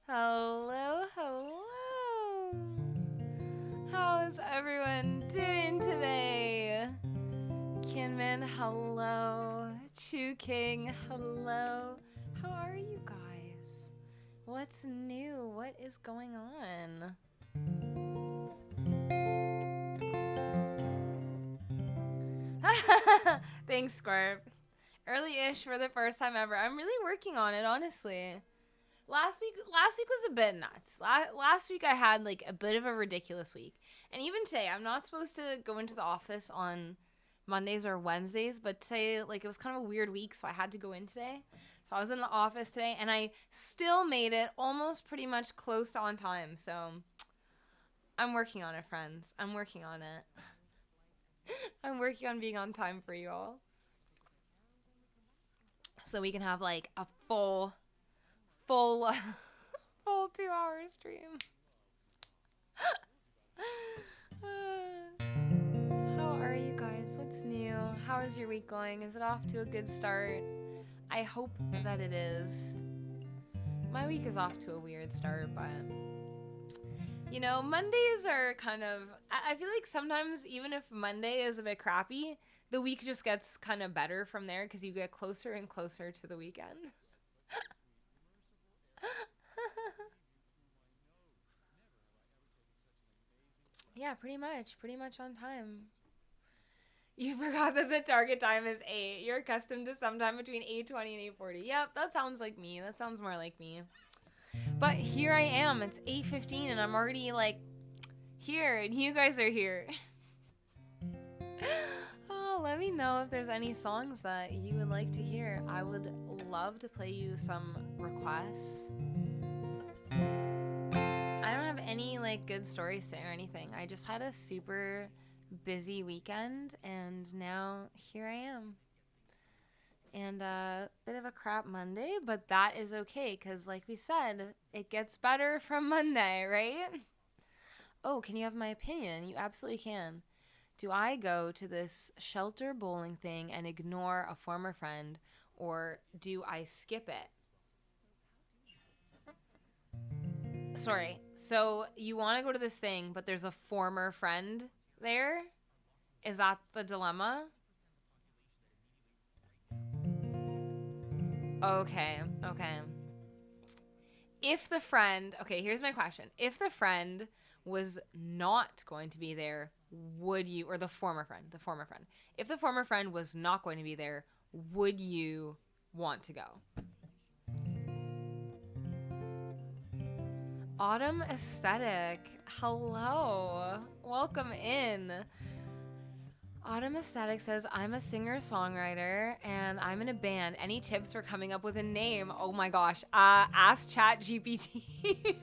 Hello, hello. How is everyone doing today? Kinman, hello. Chu King, hello. How are you guys? What's new? What is going on? Thanks, Scorp. Early-ish for the first time ever. I'm really working on it, honestly. Last week was a bit nuts. Last week I had like a bit of a ridiculous week. And even today, I'm not supposed to go into the office on Mondays or Wednesdays, but today like it was kind of a weird week, so I had to go in today. So I was in the office today and I still made it almost pretty much close to on time. So I'm working on it, friends. I'm working on it. I'm working on being on time for you all. So we can have like a full full 2 hour stream. How are you guys? What's new? How is your week going? Is it off to a good start? I hope that it is. My week is off to a weird start, but Mondays are kind of. I feel like sometimes, even if Monday is a bit crappy, the week just gets kind of better from there because you get closer and closer to the weekend. Yeah, pretty much. Pretty much on time. You forgot that the target time is 8. You're accustomed to sometime between 8:20 and 8:40. Yep, that sounds like me. That sounds more like me. But here I am. It's 8:15 and I'm already like here and you guys are here. Oh, let me know if there's any songs that you would like to hear. I would love to play you some requests. I don't have any like good stories to or anything. I just had a super busy weekend and now here I am. And a bit of a crap Monday, but that is okay because, like we said, it gets better from Monday, right? Oh, can you have my opinion? You absolutely can. Do I go to this shelter bowling thing and ignore a former friend, or do I skip it? Sorry. So you want to go to this thing, but there's a former friend there? Is that the dilemma? Okay, okay. If the friend, okay, here's my question. If the friend was not going to be there, would you, or the former friend, if the former friend was not going to be there, would you want to go? Autumn Aesthetic, hello, welcome in. Autumn Aesthetic says, I'm a singer songwriter and I'm in a band. Any tips for coming up with a name? Oh my gosh, ask Chat GPT.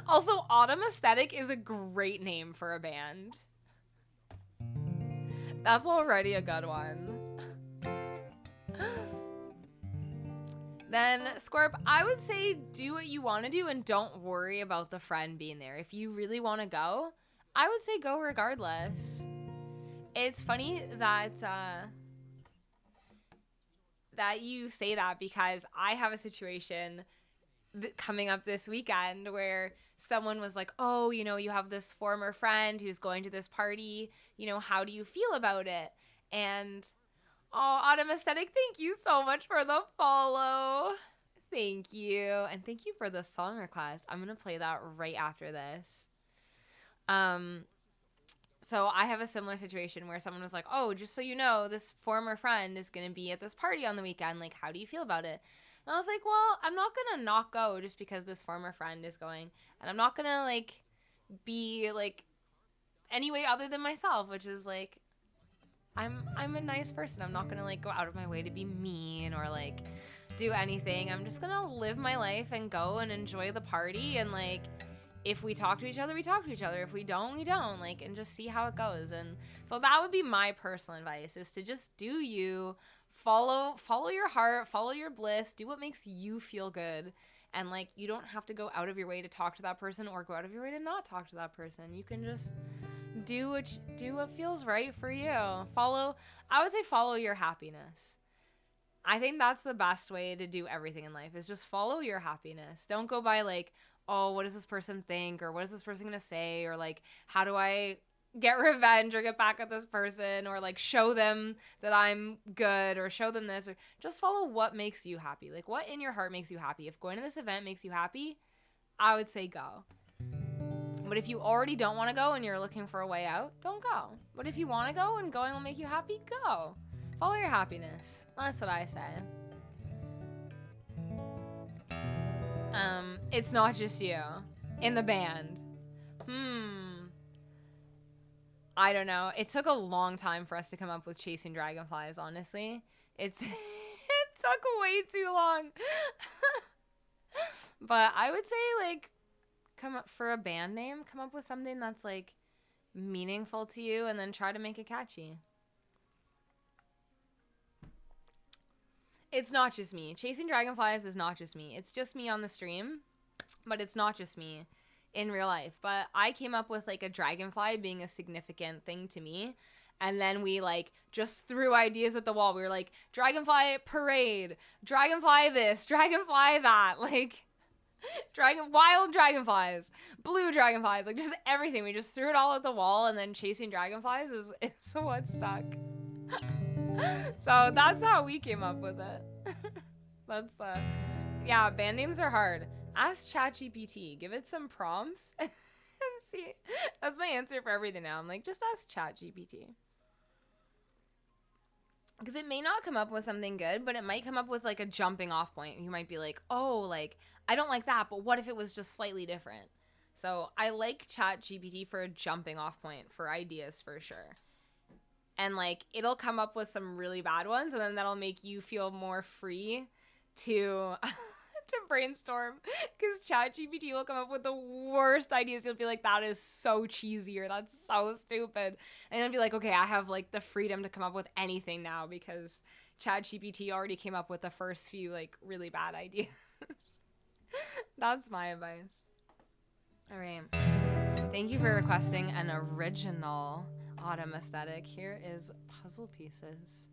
Also, Autumn Aesthetic is a great name for a band. That's already a good one. Then, Scorp, I would say do what you want to do and don't worry about the friend being there. If you really want to go, I would say go regardless. It's funny that you say that because I have a situation coming up this weekend where someone was like, oh, you have this former friend who's going to this party. How do you feel about it? And, oh, Autumn Aesthetic, thank you so much for the follow. Thank you. And thank you for the song request. I'm going to play that right after this. Um, so I have a similar situation where someone was like, oh, just so you know, this former friend is going to be at this party on the weekend. Like, how do you feel about it? And I was like, well, I'm not going to not go just because this former friend is going. And I'm not going to, like, be, like, any way other than myself, which is, like, I'm a nice person. I'm not going to, like, go out of my way to be mean or, like, do anything. I'm just going to live my life and go and enjoy the party and, like, if we talk to each other, we talk to each other. If we don't, we don't. Like, and just see how it goes. And so that would be my personal advice: is to just do you, follow your heart, follow your bliss, do what makes you feel good. And like, you don't have to go out of your way to talk to that person or go out of your way to not talk to that person. You can just do what feels right for you. I would say follow your happiness. I think that's the best way to do everything in life is just follow your happiness. Don't go by like, oh, what does this person think? Or what is this person going to say? Or like, how do I get revenge or get back at this person? Or like show them that I'm good or show them this. Or just follow what makes you happy. Like what in your heart makes you happy. If going to this event makes you happy, I would say go. But if you already don't want to go and you're looking for a way out, don't go. But if you want to go and going will make you happy, go. Follow your happiness. That's what I say. It's not just you. In the band. I don't know. It took a long time for us to come up with Chasing Dragonflies, honestly. It took way too long. But I would say, like, come up for a band name, come up with something that's, like, meaningful to you, and then try to make it catchy. It's not just me. Chasing Dragonflies is not just me. It's just me on the stream, but it's not just me in real life. But I came up with like a dragonfly being a significant thing to me. And then we like just threw ideas at the wall. We were like, dragonfly parade, dragonfly this, dragonfly that, like wild dragonflies, blue dragonflies, like just everything. We just threw it all at the wall, and then Chasing Dragonflies is what stuck. So that's how we came up with it. That's yeah, band names are hard. Ask ChatGPT, give it some prompts and see. That's my answer for everything now. I'm like, just ask ChatGPT. Because it may not come up with something good, but it might come up with like a jumping off point. You might be like, oh, like, I don't like that, but what if it was just slightly different? So I like ChatGPT for a jumping off point for ideas for sure. And like it'll come up with some really bad ones, and then that'll make you feel more free to to brainstorm, because ChatGPT will come up with the worst ideas. You'll be like, that is so cheesy, or that's so stupid, and you'll be like, okay, I have like the freedom to come up with anything now because ChatGPT already came up with the first few like really bad ideas. That's my advice. All right, thank you for requesting an original autumn aesthetic. Here is Puzzle Pieces.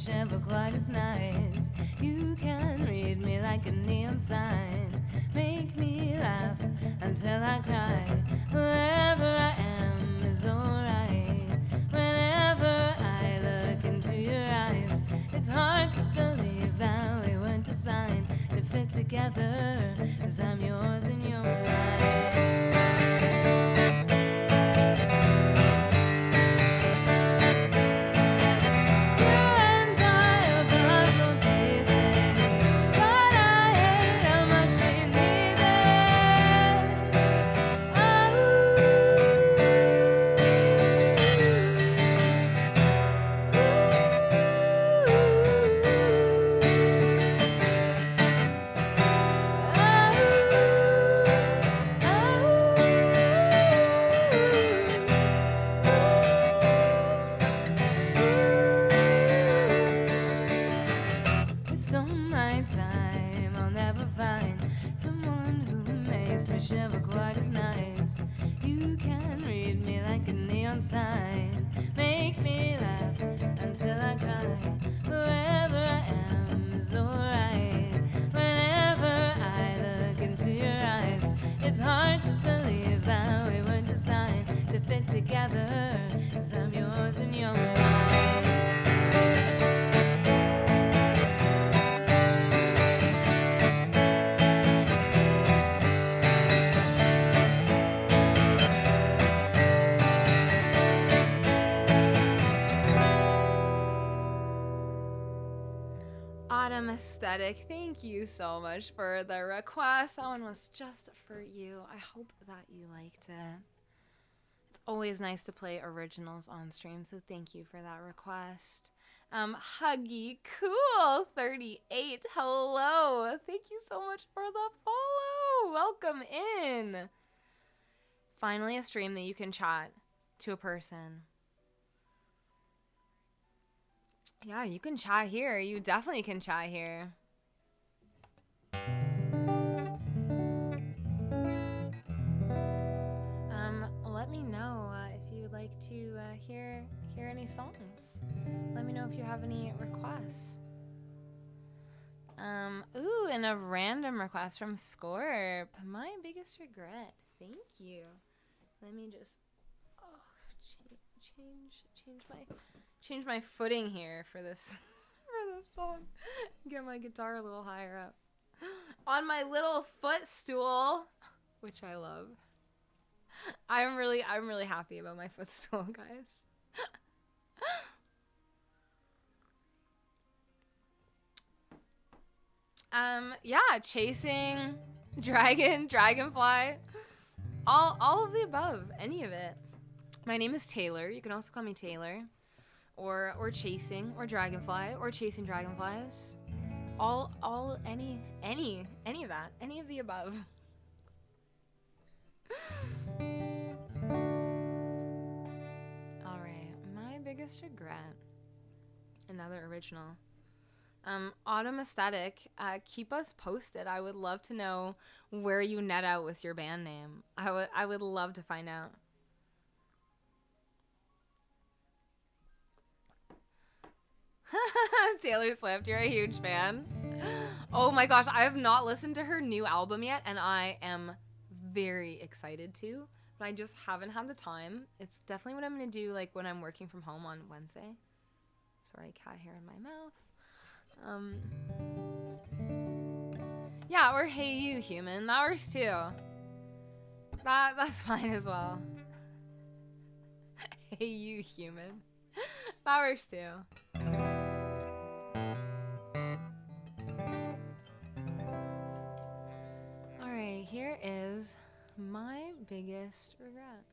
Never quite as nice. You can read me like a neon sign, make me laugh until I cry. Wherever I am is alright. Whenever I look into your eyes, it's hard to believe that we weren't designed to fit together, 'cause I'm yours and you're mine. Shiver quite as nice. You can read me like a neon sign, make me laugh until I cry. Wherever I am is alright. Whenever I look into your eyes, it's hard to believe that we weren't designed to fit together, 'cause I'm yours and you're mine. Aesthetic, thank you so much for the request. That one was just for you. I hope that you liked it. It's always nice to play originals on stream, so thank you for that request. Huggy Cool 38, hello. Thank you so much for the follow. Welcome in. Finally, a stream that you can chat to a person. Yeah, you can chat here. You definitely can chat here. Let me know if you'd like to hear any songs. Let me know if you have any requests. Ooh, and a random request from Scorp. My biggest regret. Thank you. Let me just change my footing here for this song. Get my guitar a little higher up. On my little footstool, which I love. I'm really happy about my footstool, guys. Yeah, chasing, dragonfly, all of the above, any of it. My name is Taylor. You can also call me Taylor, or chasing, or dragonfly, or chasing dragonflies. Any of that, any of the above. All right, my biggest regret. Another original. Autumn Aesthetic, keep us posted. I would love to know where you net out with your band name. I would love to find out. Taylor Swift, you're a huge fan. Oh my gosh, I have not listened to her new album yet, and I am very excited to, but I just haven't had the time. It's definitely what I'm gonna do, like when I'm working from home on Wednesday. Sorry, cat hair in my mouth. Yeah, or Hey You Human, that works too. That's fine as well. Hey You Human, that works too. All right, here is my biggest regret.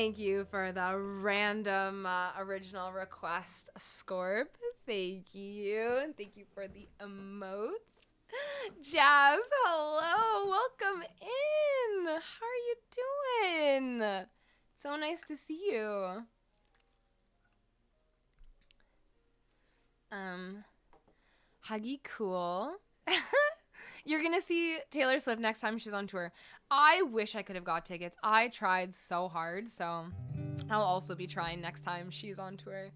Thank you for the random original request, Scorp. Thank you. And thank you for the emotes. Jazz, hello. Welcome in. How are you doing? So nice to see you. Huggy cool. You're gonna see Taylor Swift next time she's on tour. I wish I could have got tickets. I tried so hard, so I'll also be trying next time she's on tour.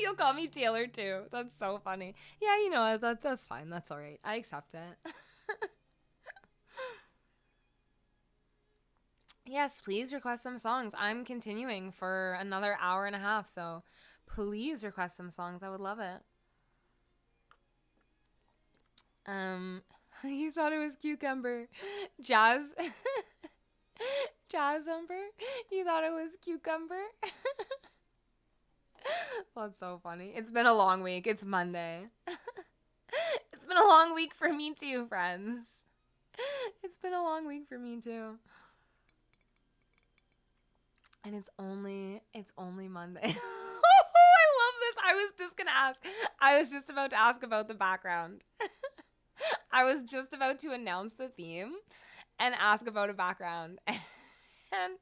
You'll call me Taylor too. That's so funny. Yeah, you know, that's fine. That's all right. I accept it. Yes, please request some songs. I'm continuing for another hour and a half, so please request some songs. I would love it. You thought it was cucumber. Jazz. Jazz Umber. You thought it was cucumber. That's so funny. It's been a long week. It's Monday. It's been a long week for me too, friends. It's been a long week for me too. And it's only Monday. I love this. I was just about to ask about the background. I was just about to announce the theme and ask about a background. And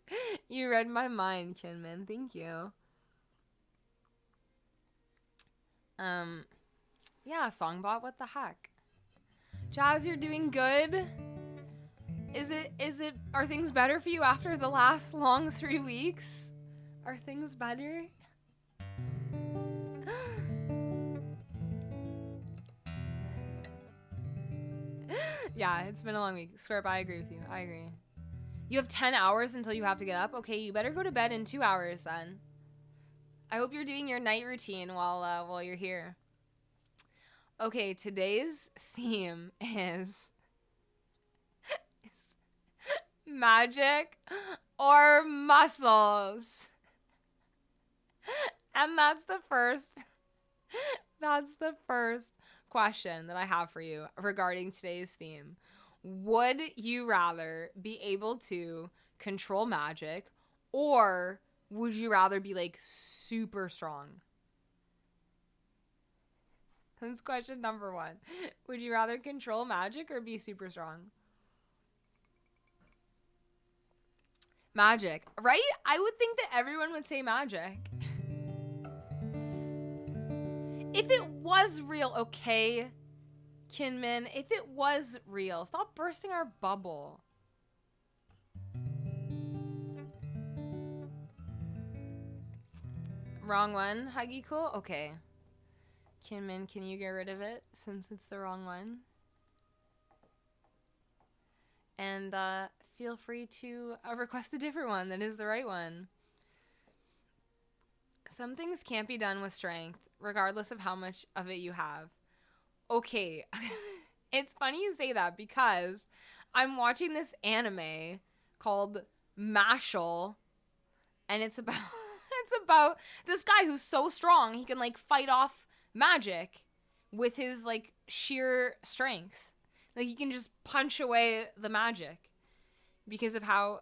you read my mind, Kinman. Thank you. Yeah, Songbot, what the heck? Jazz, you're doing good? Are things better for you after the last long 3 weeks? Are things better? Yeah, it's been a long week. Scorp, I agree with you. I agree. You have 10 hours until you have to get up? Okay, you better go to bed in 2 hours then. I hope you're doing your night routine while you're here. Okay, today's theme is magic or muscles. And that's the first question that I have for you regarding today's theme. Would you rather be able to control magic, or would you rather be like super strong? That's question number 1. Would you rather control magic or be super strong? Magic, right? I would think that everyone would say magic. If it was real, okay, Kinman, if it was real, stop bursting our bubble. Wrong one, Huggy Cool? Okay. Kinman, can you get rid of it since it's the wrong one? And feel free to request a different one that is the right one. Some things can't be done with strength, regardless of how much of it you have. Okay, it's funny you say that because I'm watching this anime called Mashle, and it's about this guy who's so strong he can like fight off magic with his like sheer strength. Like he can just punch away the magic because of how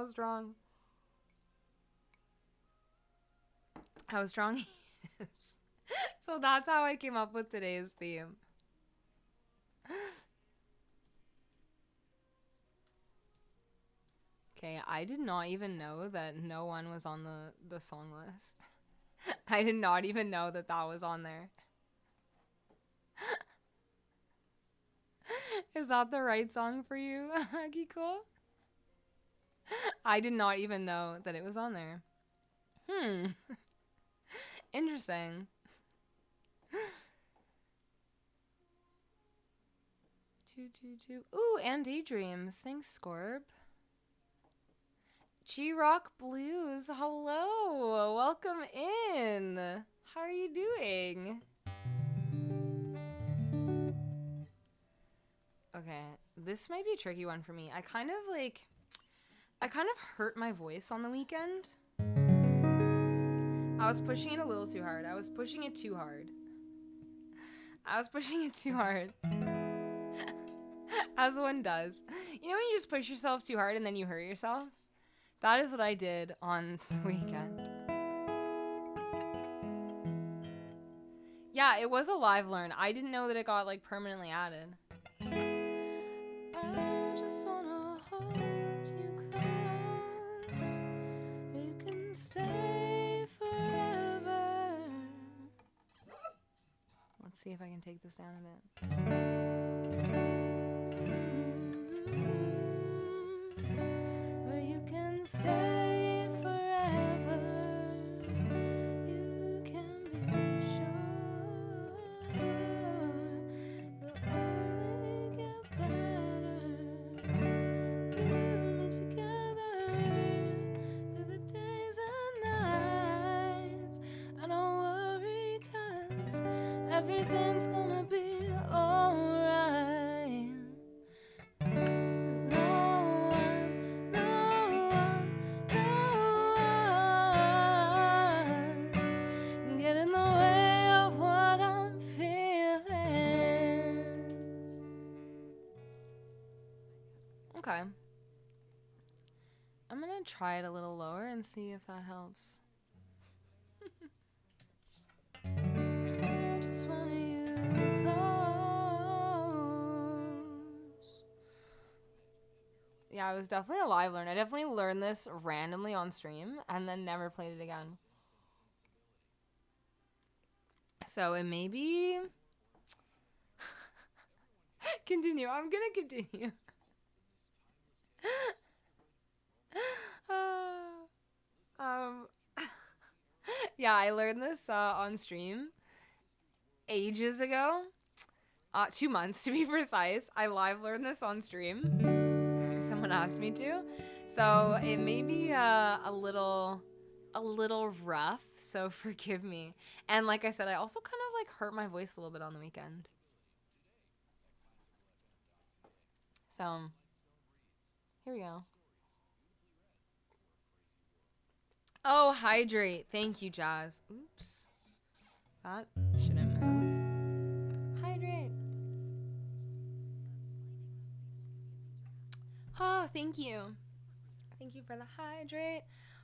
strong he is. So that's how I came up with today's theme. Okay, I did not even know that No One was on the song list. I did not even know that was on there. Is that the right song for you, Akiko? I did not even know that it was on there. Interesting. Ooh, and Daydreams. Thanks, Scorp. G-Rock Blues. Hello. Welcome in. How are you doing? Okay, this might be a tricky one for me. I kind of hurt my voice on the weekend. I was pushing it a little too hard. I was pushing it too hard. As one does. You know when you just push yourself too hard and then you hurt yourself? That is what I did on the weekend. Yeah, it was a live learn. I didn't know that it got like permanently added. I just wanna hold you close. You can stay forever. Let's see if I can take this down a bit. Where you can stay forever. You can be sure you'll only get better. You and me together through the days and nights. I don't worry 'cause everything's gonna be alright. No one, no one, no one can get in the way of what I'm feeling. Okay. I'm gonna try it a little lower and see if that helps. I just want you close. Yeah, it was definitely a live learn. I definitely learned this randomly on stream and then never played it again. So it may be... Continue. I'm gonna continue. Yeah, I learned this on stream ages ago. 2 months to be precise. I live learned this on stream. Someone asked me to. So it may be a little rough, so forgive me. And like I said, I also kind of like hurt my voice a little bit on the weekend. So here we go. Oh, hydrate. Thank you, Jazz. Oops. That shouldn't move. Hydrate. Oh, thank you. Thank you for the hydrate.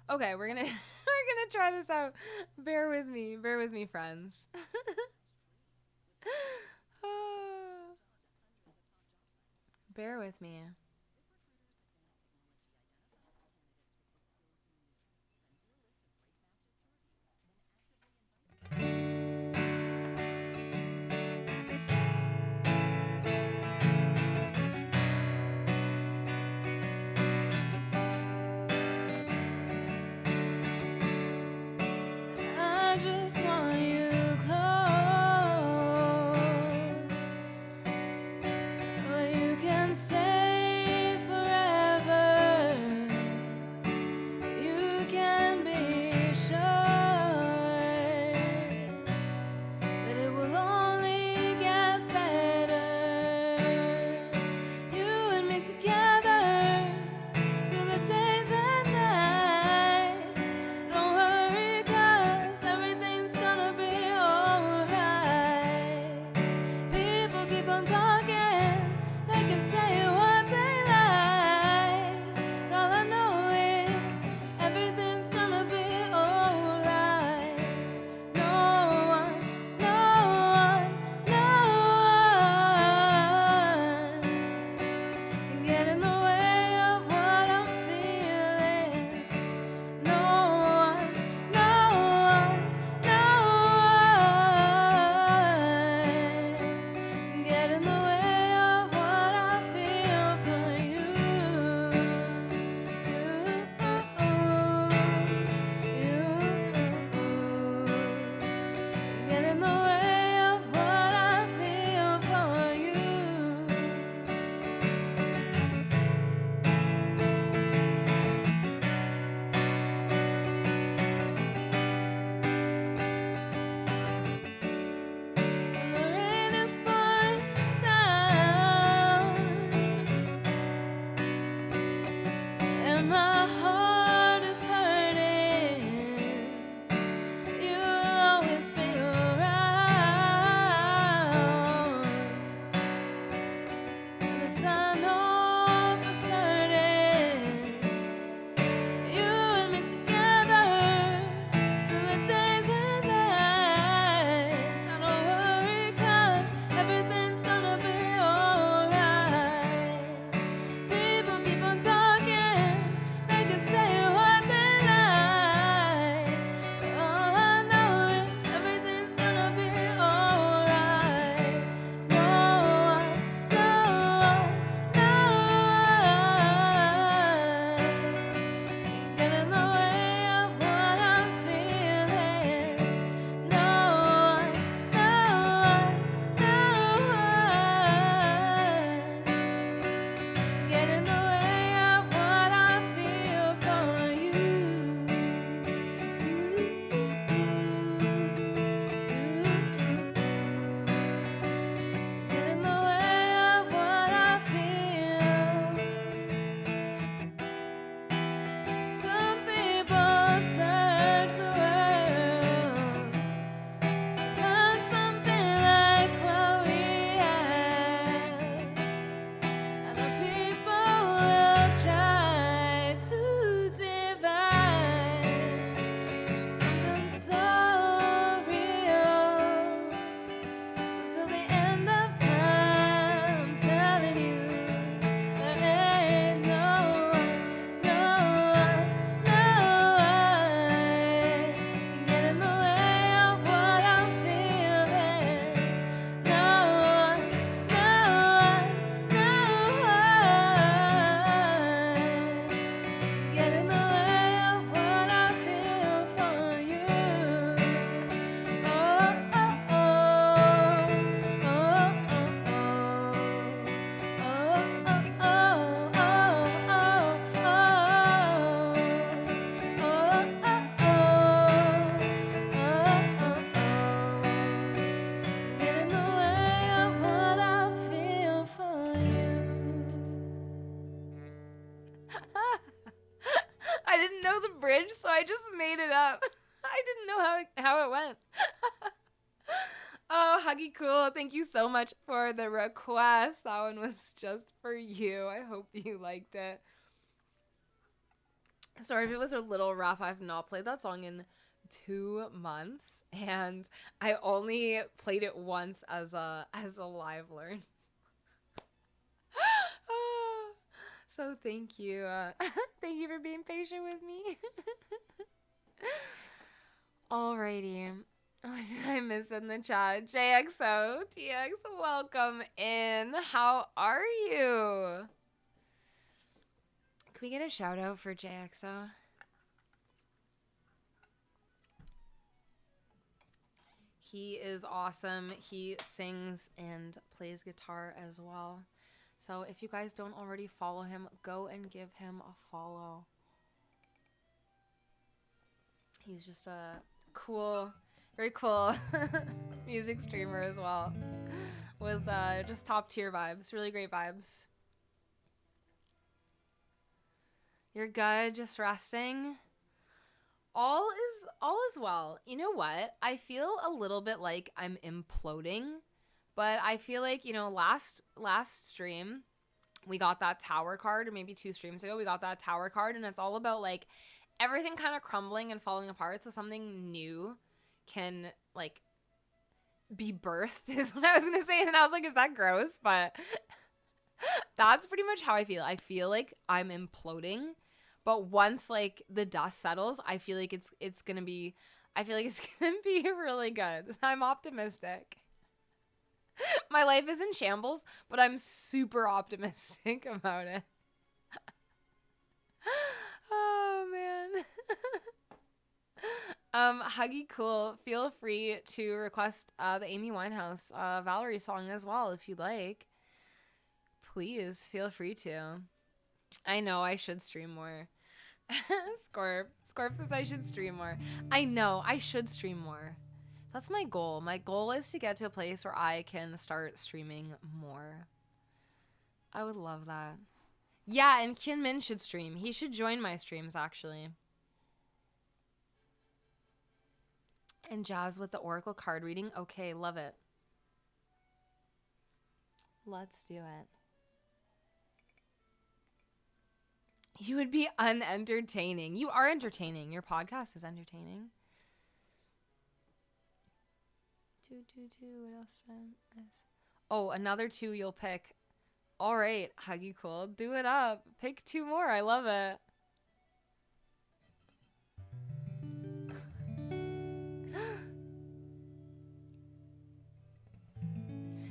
Okay, we're gonna we're gonna try this out. Bear with me, friends. Bear with me. I just want you close, where you can stay I just made it up. I didn't know how it went. Oh, Huggy Cool, thank you so much for the request. That one was just for you. I hope you liked it. Sorry if it was a little rough. I've not played that song in 2 months, and I only played it once as a live learn. So thank you. Thank you for being patient with me. Alrighty. What did I miss in the chat? JXO, TX, welcome in. How are you? Can we get a shout out for JXO? He is awesome. He sings and plays guitar as well. So if you guys don't already follow him, go and give him a follow. He's just a cool, very cool music streamer as well, with just top tier vibes, really great vibes. You're good, just resting. All is well. You know what? I feel a little bit like I'm imploding, but I feel like, you know, last stream we got that tower card, or maybe 2 streams ago we got that tower card, and it's all about like everything kind of crumbling and falling apart so something new can like be birthed is what I was gonna say, and I was like, is that gross? But that's pretty much how I feel. I feel like I'm imploding, but once like the dust settles, I feel like it's gonna be really good. I'm optimistic. My life is in shambles, but I'm super optimistic about it. Oh man. Huggy Cool, feel free to request the Amy Winehouse Valerie song as well if you'd like. Please feel free to. I know I should stream more. Scorp says I should stream more. I know I should stream more. That's my goal. My goal is to get to a place where I can start streaming more. I would love that. Yeah, and Kien Min should stream. He should join my streams, actually. And Jazz with the Oracle card reading. Okay, love it. Let's do it. You would be unentertaining. You are entertaining. Your podcast is entertaining. Two. What else? Oh, another 2 you'll pick. All right, Huggy Cool. Do it up. Pick 2 more. I love it.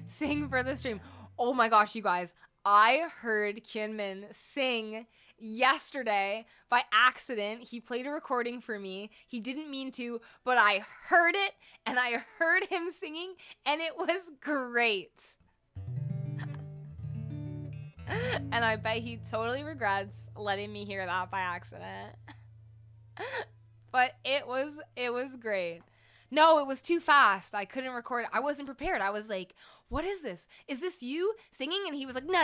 Sing for the stream. Oh my gosh, you guys. I heard Kien Min sing yesterday by accident. He played a recording for me. He didn't mean to, but I heard it, and I heard him singing, and it was great. And I bet he totally regrets letting me hear that by accident. But it was great. No, it was too fast. I couldn't record it. I wasn't prepared. I was like, what is this? Is this you singing? And he was like, no.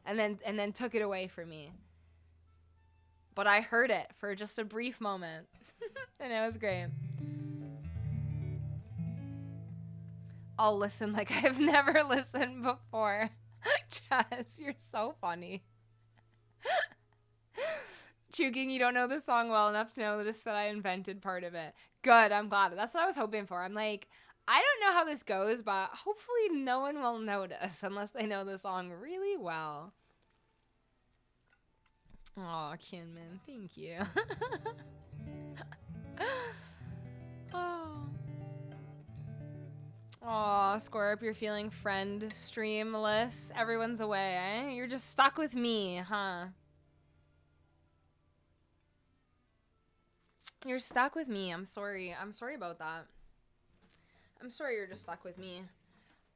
And then took it away from me. But I heard it for just a brief moment. And it was great. I'll listen like I've never listened before. Jazz, you're so funny. Chuking, you don't know the song well enough to know that I invented part of it. Good, I'm glad. That's what I was hoping for. I'm like, I don't know how this goes, but hopefully no one will notice unless they know the song really well. Aw, Kien Min, thank you. Oh. Aw, Scorp, you're feeling friend streamless. Everyone's away, eh? You're just stuck with me, huh? You're stuck with me. I'm sorry. I'm sorry about that. I'm sorry you're just stuck with me.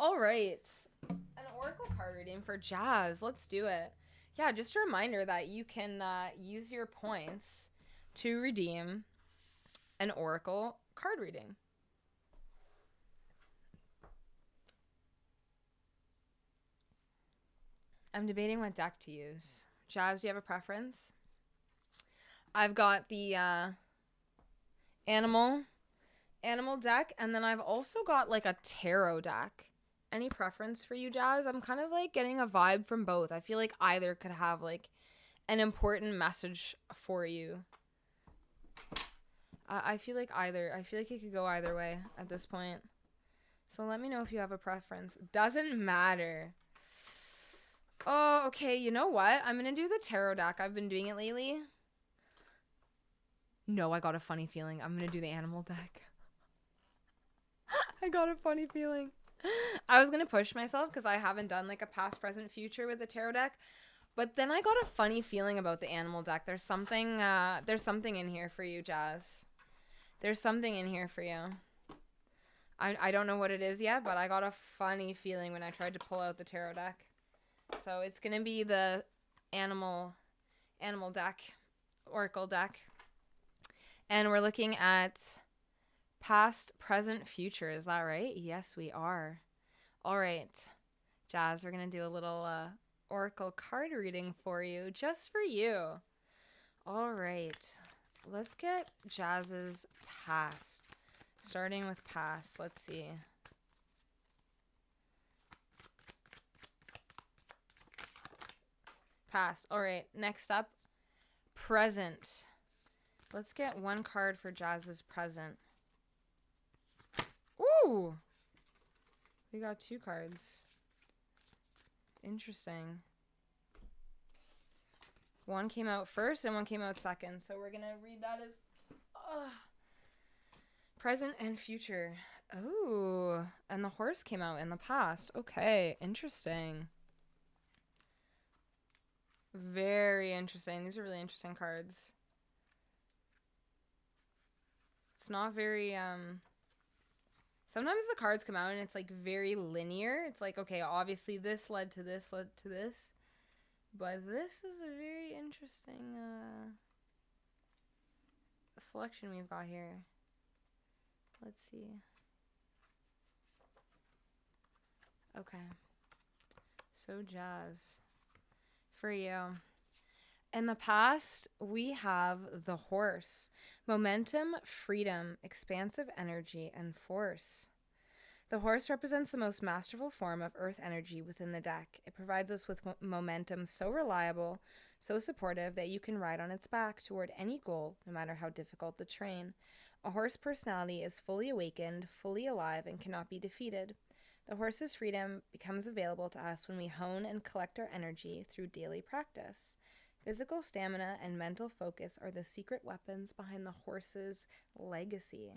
All right. An oracle card reading for Jazz. Let's do it. Yeah, just a reminder that you can use your points to redeem an oracle card reading. I'm debating what deck to use. Jazz, do you have a preference? I've got the animal deck, and then I've also got like a tarot deck. Any preference for you, Jazz? I'm kind of like getting a vibe from both. I feel like either could have like an important message for you. I feel like either. I feel like it could go either way at this point. So let me know if you have a preference. Doesn't matter. Oh, okay. You know what? I'm going to do the tarot deck. I've been doing it lately. No, I got a funny feeling. I'm going to do the animal deck. I got a funny feeling. I was going to push myself because I haven't done like a past, present, future with the tarot deck. But then I got a funny feeling about the animal deck. There's something in here for you, Jazz. There's something in here for you. I don't know what it is yet, but I got a funny feeling when I tried to pull out the tarot deck. So it's going to be the animal deck, oracle deck. And we're looking at past, present, future. Is that right? Yes, we are. All right, Jazz, we're going to do a little oracle card reading for you, just for you. All right, let's get Jazz's past. Starting with past, let's see. Past. All right, next up, present. Let's get one card for Jazz's present. Ooh! We got two cards. Interesting. One came out first and one came out second. So we're going to read that as present and future. Oh, and the horse came out in the past. Okay, interesting. Very interesting. These are really interesting cards. It's not very sometimes the cards come out and it's like very linear. It's like, okay, obviously this led to this, but this is a very interesting selection we've got here. Let's see. Okay. So Jazz, for you. In the past, we have the horse. Momentum, freedom, expansive energy, and force. The horse represents the most masterful form of earth energy within the deck. It provides us with momentum so reliable, so supportive that you can ride on its back toward any goal, no matter how difficult the terrain. A horse personality is fully awakened, fully alive, and cannot be defeated. The horse's freedom becomes available to us when we hone and collect our energy through daily practice. Physical stamina and mental focus are the secret weapons behind the horse's legacy.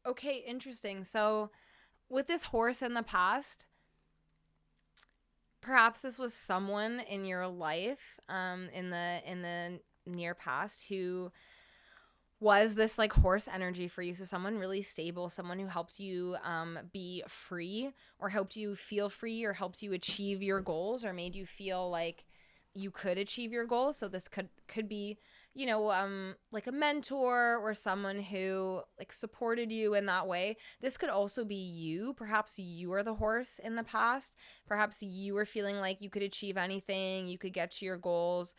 Okay, interesting. So with this horse in the past, perhaps this was someone in your life in the near past who was this like horse energy for you. So someone really stable, someone who helped you be free, or helped you feel free, or helped you achieve your goals, or made you feel like you could achieve your goals. So this could be, you know, like a mentor or someone who like supported you in that way. This could also be you. Perhaps you were the horse in the past. Perhaps you were feeling like you could achieve anything, you could get to your goals.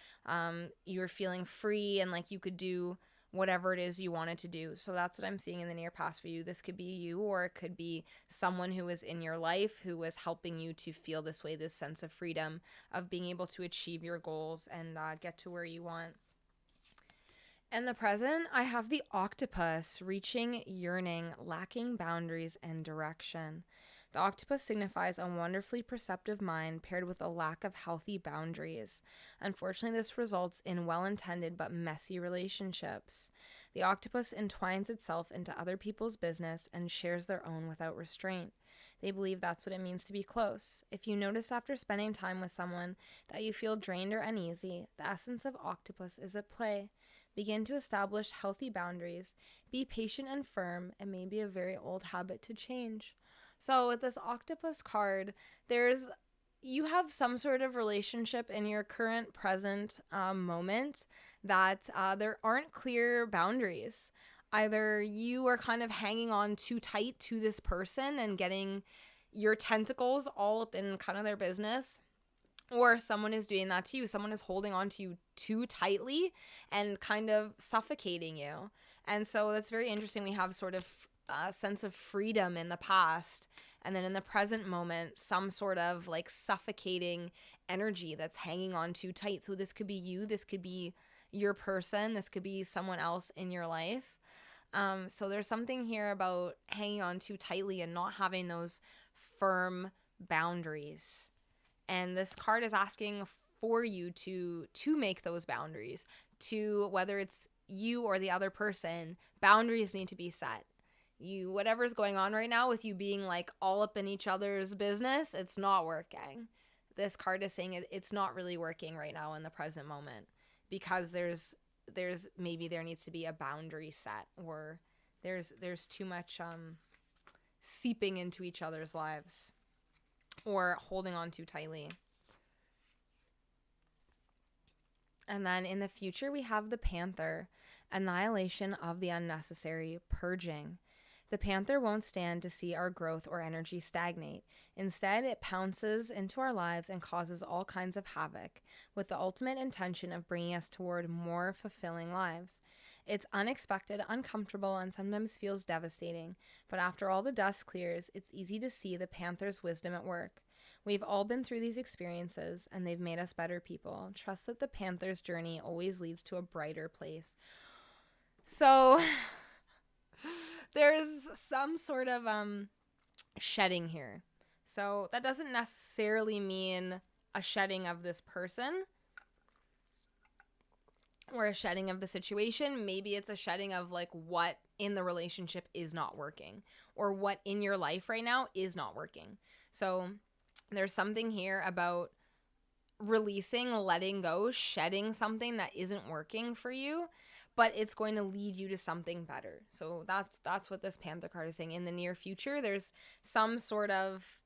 You were feeling free and like you could do whatever it is you wanted to do. So that's what I'm seeing in the near past for you. This could be you, or it could be someone who was in your life who was helping you to feel this way, this sense of freedom, of being able to achieve your goals and get to where you want. In the present, I have the octopus, reaching, yearning, lacking boundaries and direction. The octopus signifies a wonderfully perceptive mind paired with a lack of healthy boundaries. Unfortunately, this results in well-intended but messy relationships. The octopus entwines itself into other people's business and shares their own without restraint. They believe that's what it means to be close. If you notice after spending time with someone that you feel drained or uneasy, the essence of octopus is at play. Begin to establish healthy boundaries. Be patient and firm. It may be a very old habit to change. So with this octopus card, you have some sort of relationship in your current present moment that there aren't clear boundaries. Either you are kind of hanging on too tight to this person and getting your tentacles all up in kind of their business, or someone is doing that to you. Someone is holding on to you too tightly and kind of suffocating you. And so that's very interesting. We have sort of a sense of freedom in the past, and then in the present moment, some sort of like suffocating energy that's hanging on too tight. So this could be you, this could be your person, this could be someone else in your life. So there's something here about hanging on too tightly and not having those firm boundaries. And this card is asking for you to make those boundaries, to whether it's you or the other person, boundaries need to be set. You, whatever's going on right now with you being like all up in each other's business, it's not working. This card is saying it's not really working right now in the present moment, because there's maybe there needs to be a boundary set, or there's too much seeping into each other's lives or holding on too tightly. And then in the future, we have the Panther, annihilation of the unnecessary, purging. The Panther won't stand to see our growth or energy stagnate. Instead, it pounces into our lives and causes all kinds of havoc, with the ultimate intention of bringing us toward more fulfilling lives. It's unexpected, uncomfortable, and sometimes feels devastating, but after all the dust clears, it's easy to see the Panther's wisdom at work. We've all been through these experiences, and they've made us better people. Trust that the Panther's journey always leads to a brighter place. So there's some sort of shedding here. So that doesn't necessarily mean a shedding of this person or a shedding of the situation. Maybe it's a shedding of like what in the relationship is not working, or what in your life right now is not working. So there's something here about releasing, letting go, shedding something that isn't working for you, but it's going to lead you to something better. So that's what this Panther card is saying. In the near future, there's some sort of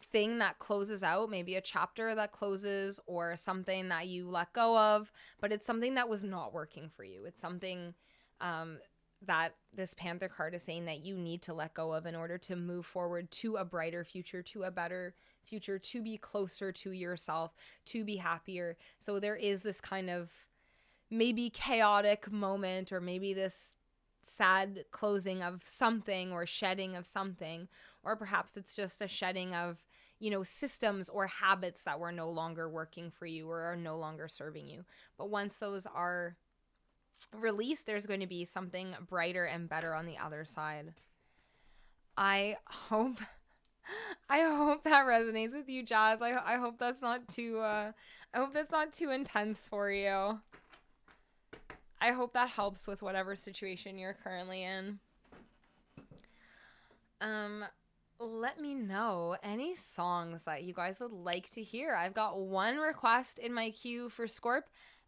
thing that closes out, maybe a chapter that closes or something that you let go of, but it's something that was not working for you. It's something that this Panther card is saying that you need to let go of in order to move forward to a brighter future, to a better future, to be closer to yourself, to be happier. So there is this kind of maybe chaotic moment, or maybe this sad closing of something, or shedding of something, or perhaps it's just a shedding of, systems or habits that were no longer working for you or are no longer serving you. But once those are released, there's going to be something brighter and better on the other side. I hope that resonates with you, Jazz. I hope that's not too intense for you. I hope that helps with whatever situation you're currently in. Let me know any songs that you guys would like to hear. I've got one request in my queue for Scorp,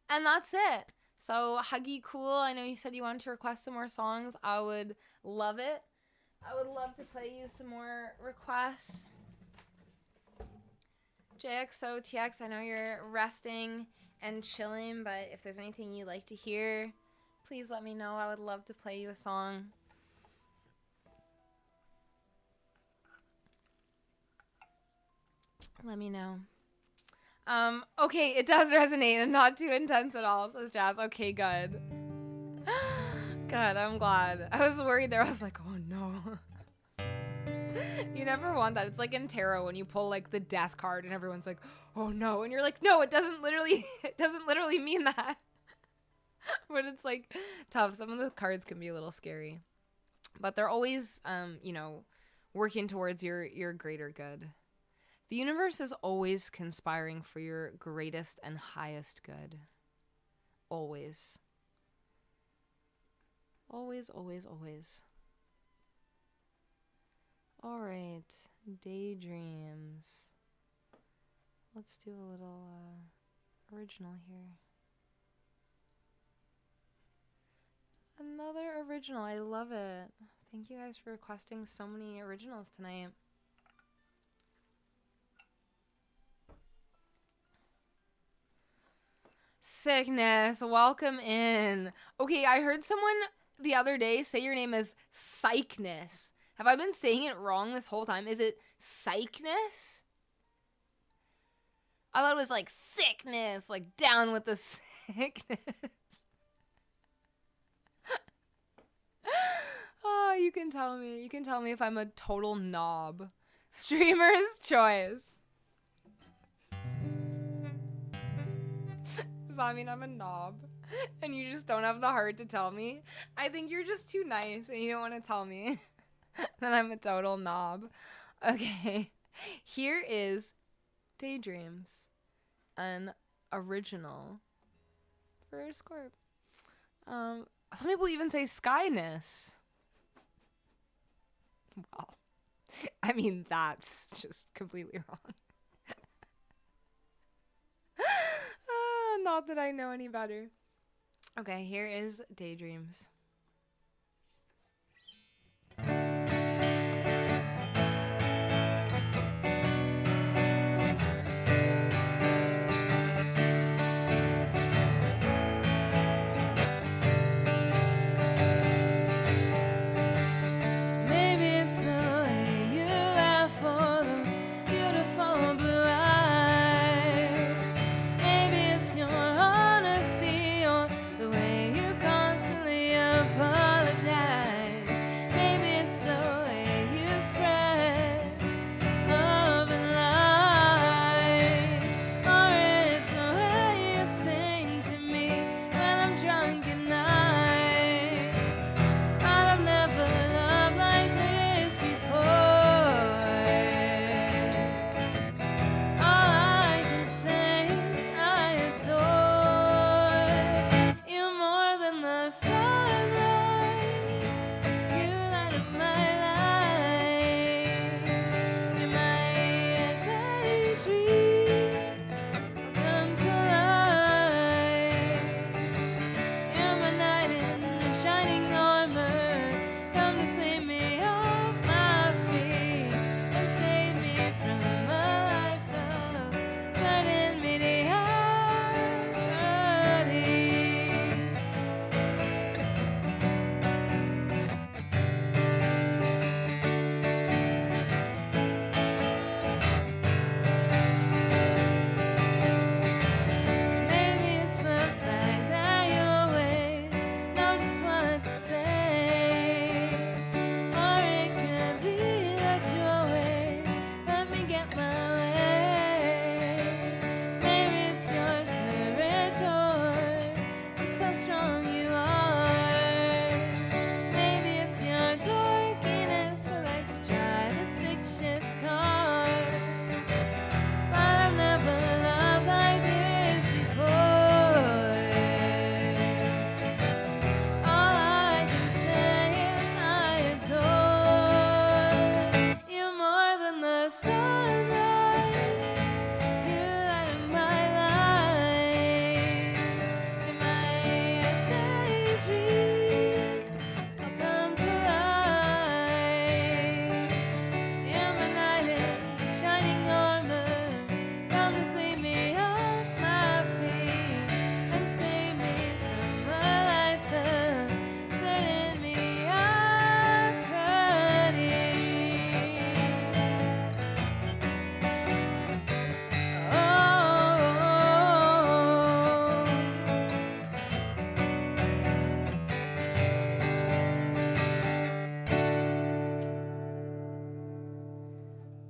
and that's it. So Huggy Cool, I know you said you wanted to request some more songs. I would love it. I would love to play you some more requests. JXOTX, I know you're resting and chilling, but if there's anything you'd like to hear, please let me know. I would love to play you a song. Let me know. Okay, it does resonate and not too intense at all, says Jazz. Okay, good. Good, I'm glad. I was worried there. I was like, oh no. You never want that. It's like in tarot when you pull like the death card and everyone's like, oh no. And you're like, no, it doesn't literally mean that. But it's like tough. Some of the cards can be a little scary. But they're always, working towards your greater good. The universe is always conspiring for your greatest and highest good. Always. Always, always, always. All right. Daydreams. Let's do a little original here. Another original. I love it. Thank you guys for requesting so many originals tonight. Sickness, welcome in. Okay, I heard someone the other day say your name is Psychness. Have I been saying it wrong this whole time? Is it Psychness? I thought it was like sickness, like down with the sickness. Oh, you can tell me. You can tell me if I'm a total knob. Streamer's choice. Does that mean I'm a knob? And you just don't have the heart to tell me? I think you're just too nice and you don't want to tell me that I'm a total knob. Okay. Here is Daydreams, an original for Scorp. Some people even say Skyness. Well, I mean, that's just completely wrong. Not that I know any better. Okay, here is Daydreams.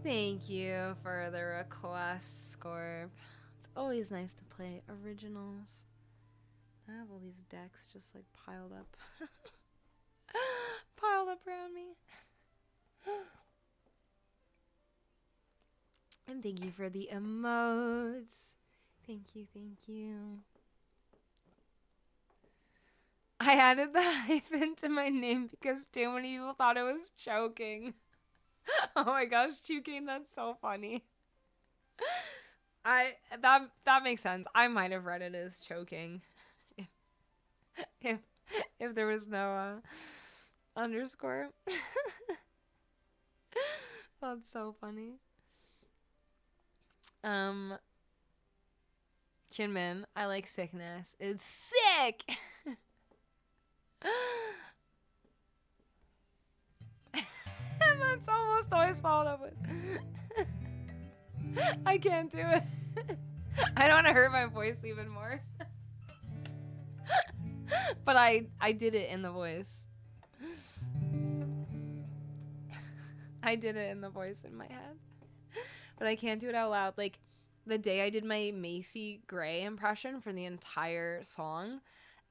Thank you for the request, Scorp. It's always nice to play originals. I have all these decks just like piled up. Piled up around me. And thank you for the emotes. Thank you, thank you. I added the hyphen to my name because too many people thought it was choking. Oh my gosh, Choking, that's so funny. That makes sense. I might have read it as choking. If there was no underscore. That's so funny. Kinman, I like sickness. It's sick. And that's almost always followed up with I can't do it. I don't want to hurt my voice even more. But I did it in the voice. I did it in the voice in my head. But I can't do it out loud. Like, the day I did my Macy Gray impression for the entire song,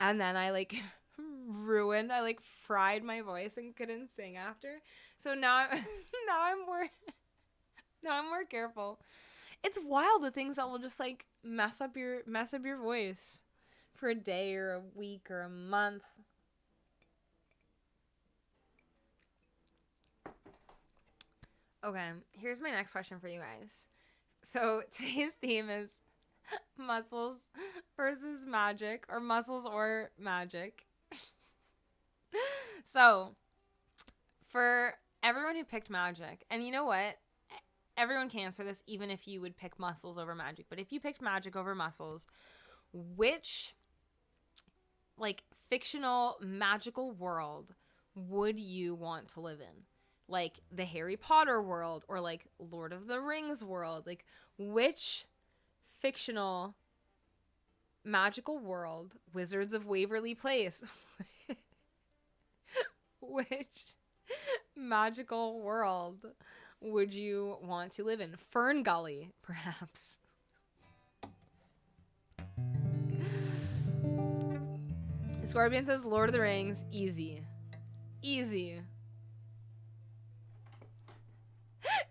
and then I, like, I fried my voice and couldn't sing after. So now I'm more careful. It's wild, the things that will just, like, mess up your voice for a day or a week or a month. Okay, here's my next question for you guys. So today's theme is muscles versus magic, or muscles or magic. So for everyone who picked magic, and you know what? Everyone can answer this, even if you would pick muscles over magic. But if you picked magic over muscles, which, like, fictional magical world would you want to live in? Like the Harry Potter world, or like Lord of the Rings world? Like, which fictional magical world, Wizards of Waverly Place, which magical world would you want to live in? Fern Gully, perhaps. Scorpion says Lord of the Rings. Easy.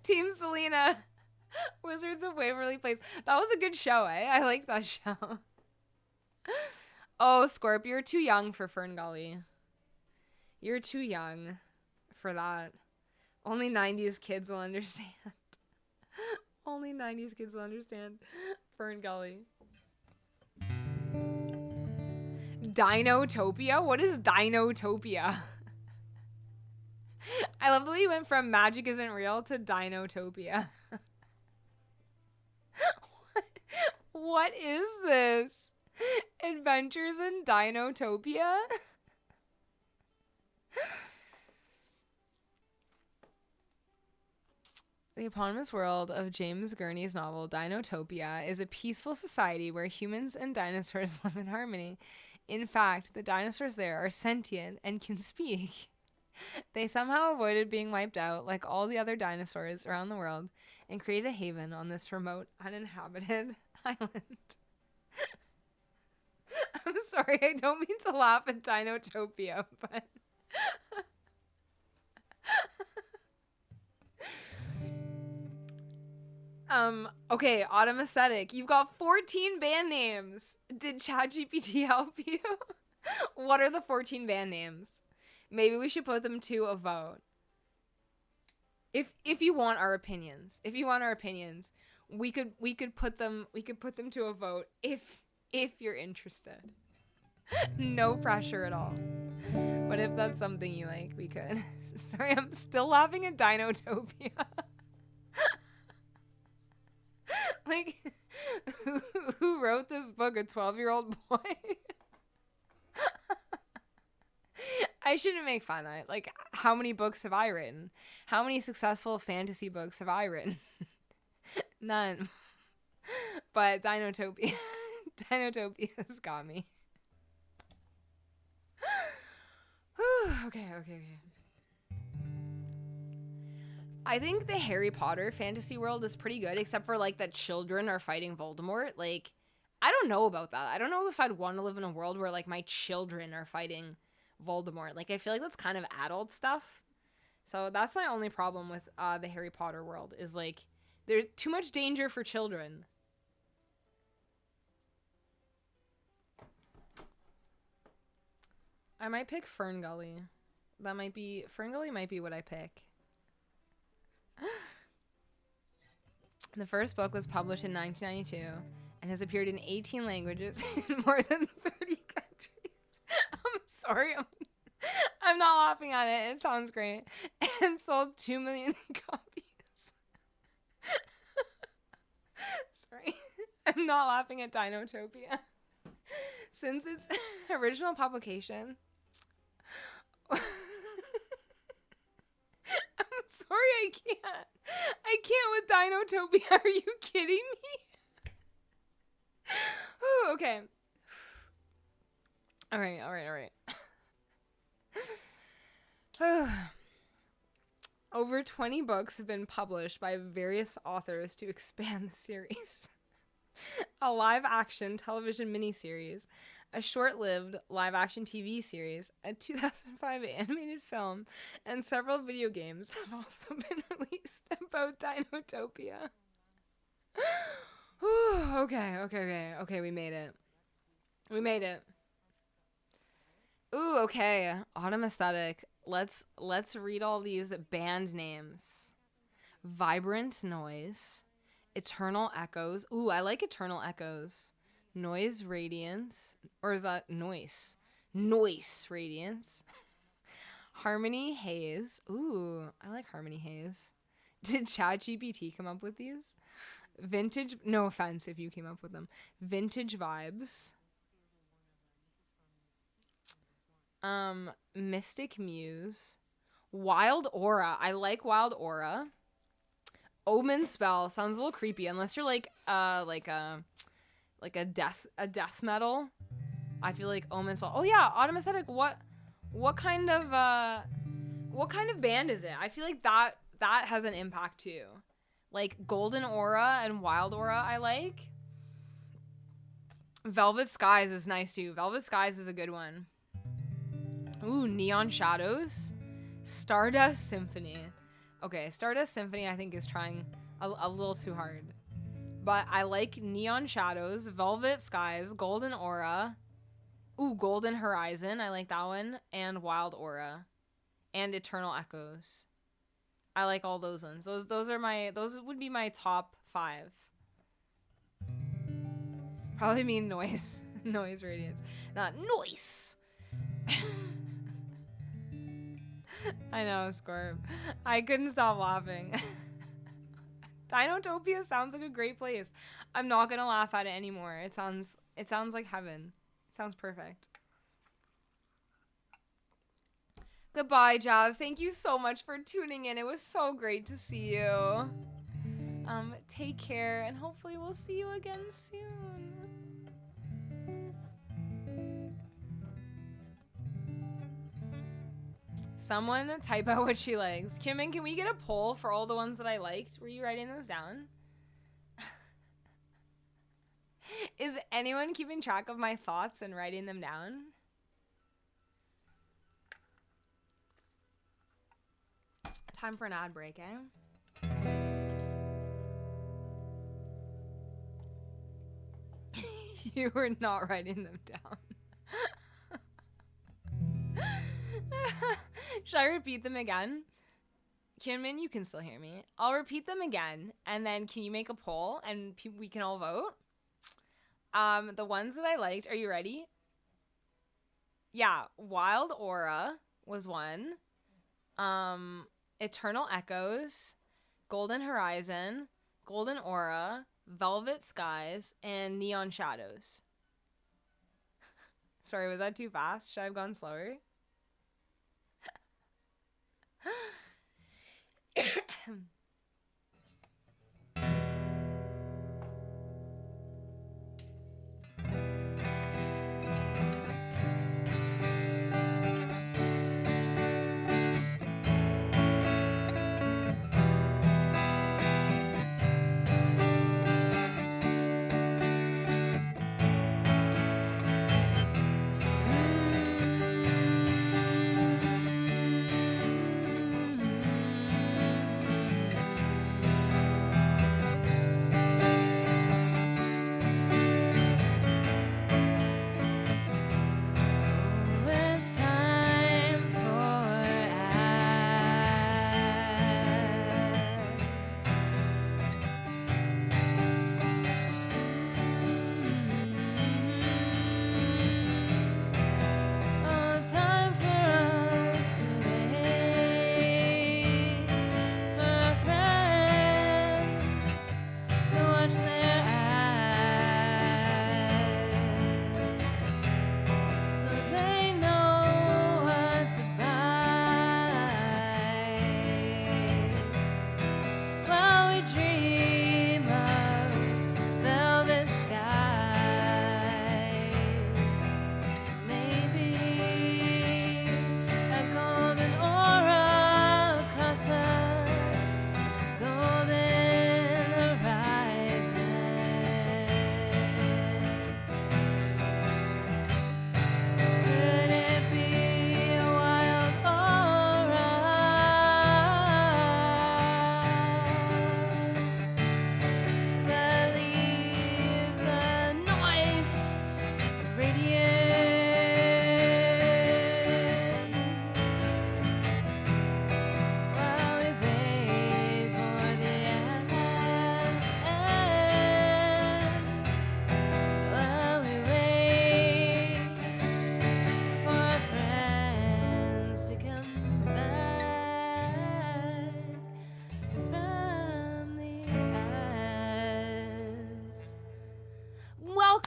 Team Selena, Wizards of Waverly Place. That was a good show, eh? I liked that show. Oh, Scorp, you're too young for Fern Gully. You're too young for that. Only 90s kids will understand. Only 90s kids will understand Fern Gully. Dinotopia? What is Dinotopia? I love the way you went from magic isn't real to Dinotopia. What is this? Adventures in Dinotopia? The eponymous world of James Gurney's novel Dinotopia is a peaceful society where humans and dinosaurs live in harmony. In fact, the dinosaurs there are sentient and can speak. They somehow avoided being wiped out like all the other dinosaurs around the world and created a haven on this remote, uninhabited island. I'm sorry, I don't mean to laugh at Dinotopia, but... Okay, Autumn Aesthetic. You've got 14 band names. Did ChatGPT help you? What are the 14 band names? Maybe we should put them to a vote. If you want our opinions. If you want our opinions, we could put them to a vote if you're interested. No pressure at all. But if that's something you like, we could. Sorry, I'm still laughing at Dinotopia. Like, who wrote this book? A 12-year-old boy? I shouldn't make fun of it. Like, how many books have I written? How many successful fantasy books have I written? None. But Dinotopia's got me. Okay. I think the Harry Potter fantasy world is pretty good, except for, like, that children are fighting Voldemort. Like, I don't know about that. I don't know if I'd want to live in a world where, like, my children are fighting Voldemort. Like, I feel like that's kind of adult stuff. So that's my only problem with the Harry Potter world, is, like, there's too much danger for children. I might pick Fern Gully. Fern Gully might be what I pick. The first book was published in 1992 and has appeared in 18 languages in more than 30 countries. I'm sorry, I'm not laughing at it. It sounds great. And sold 2 million copies. Sorry, I'm not laughing at Dinotopia. Since its original publication... I'm sorry, I can't with Dinotopia. Are you kidding me? Ooh, okay. All right. Over 20 books have been published by various authors to expand the series. A live-action television miniseries, a short-lived live-action TV series, a 2005 animated film, and several video games have also been released about Dinotopia. Okay, we made it. Ooh, okay. Autumn Aesthetic. Let's read all these band names. Vibrant Noise, Eternal Echoes. Ooh, I like Eternal Echoes. Noise Radiance, or is that Noise? Noise Radiance. Harmony Haze. Ooh, I like Harmony Haze. Did ChatGPT come up with these? Vintage, no offense if you came up with them. Vintage Vibes. Mystic Muse. Wild Aura. I like Wild Aura. Omen Spell sounds a little creepy unless you're like a death metal. I feel like Omen Spell. Oh yeah, Autumn Aesthetic. What kind of band is it? I feel like that has an impact too. Like Golden Aura and Wild Aura I like. Velvet Skies is nice too. Velvet Skies is a good one. Ooh, Neon Shadows. Stardust Symphony. Okay, Stardust Symphony I think is trying a little too hard. But I like Neon Shadows, Velvet Skies, Golden Aura. Ooh, Golden Horizon. I like that one. And Wild Aura. And Eternal Echoes. I like all those ones. Those would be my top 5. Probably mean Noise. Noise Radiance. Not Noise. I know, Scorp. I couldn't stop laughing. Dinotopia sounds like a great place. I'm not gonna laugh at it anymore. It sounds like heaven. It sounds perfect. Goodbye, Jazz. Thank you so much for tuning in. It was so great to see you. Take care, and hopefully we'll see you again soon. Someone type out what she likes. Kimmin, can we get a poll for all the ones that I liked? Were you writing those down? Is anyone keeping track of my thoughts and writing them down? Time for an ad break, eh? You were not writing them down. Should I repeat them again? Kinman, you can still hear me. I'll repeat them again, and then can you make a poll, and we can all vote? The ones that I liked, are you ready? Yeah, Wild Aura was one. Eternal Echoes, Golden Horizon, Golden Aura, Velvet Skies, and Neon Shadows. Sorry, was that too fast? Should I have gone slower?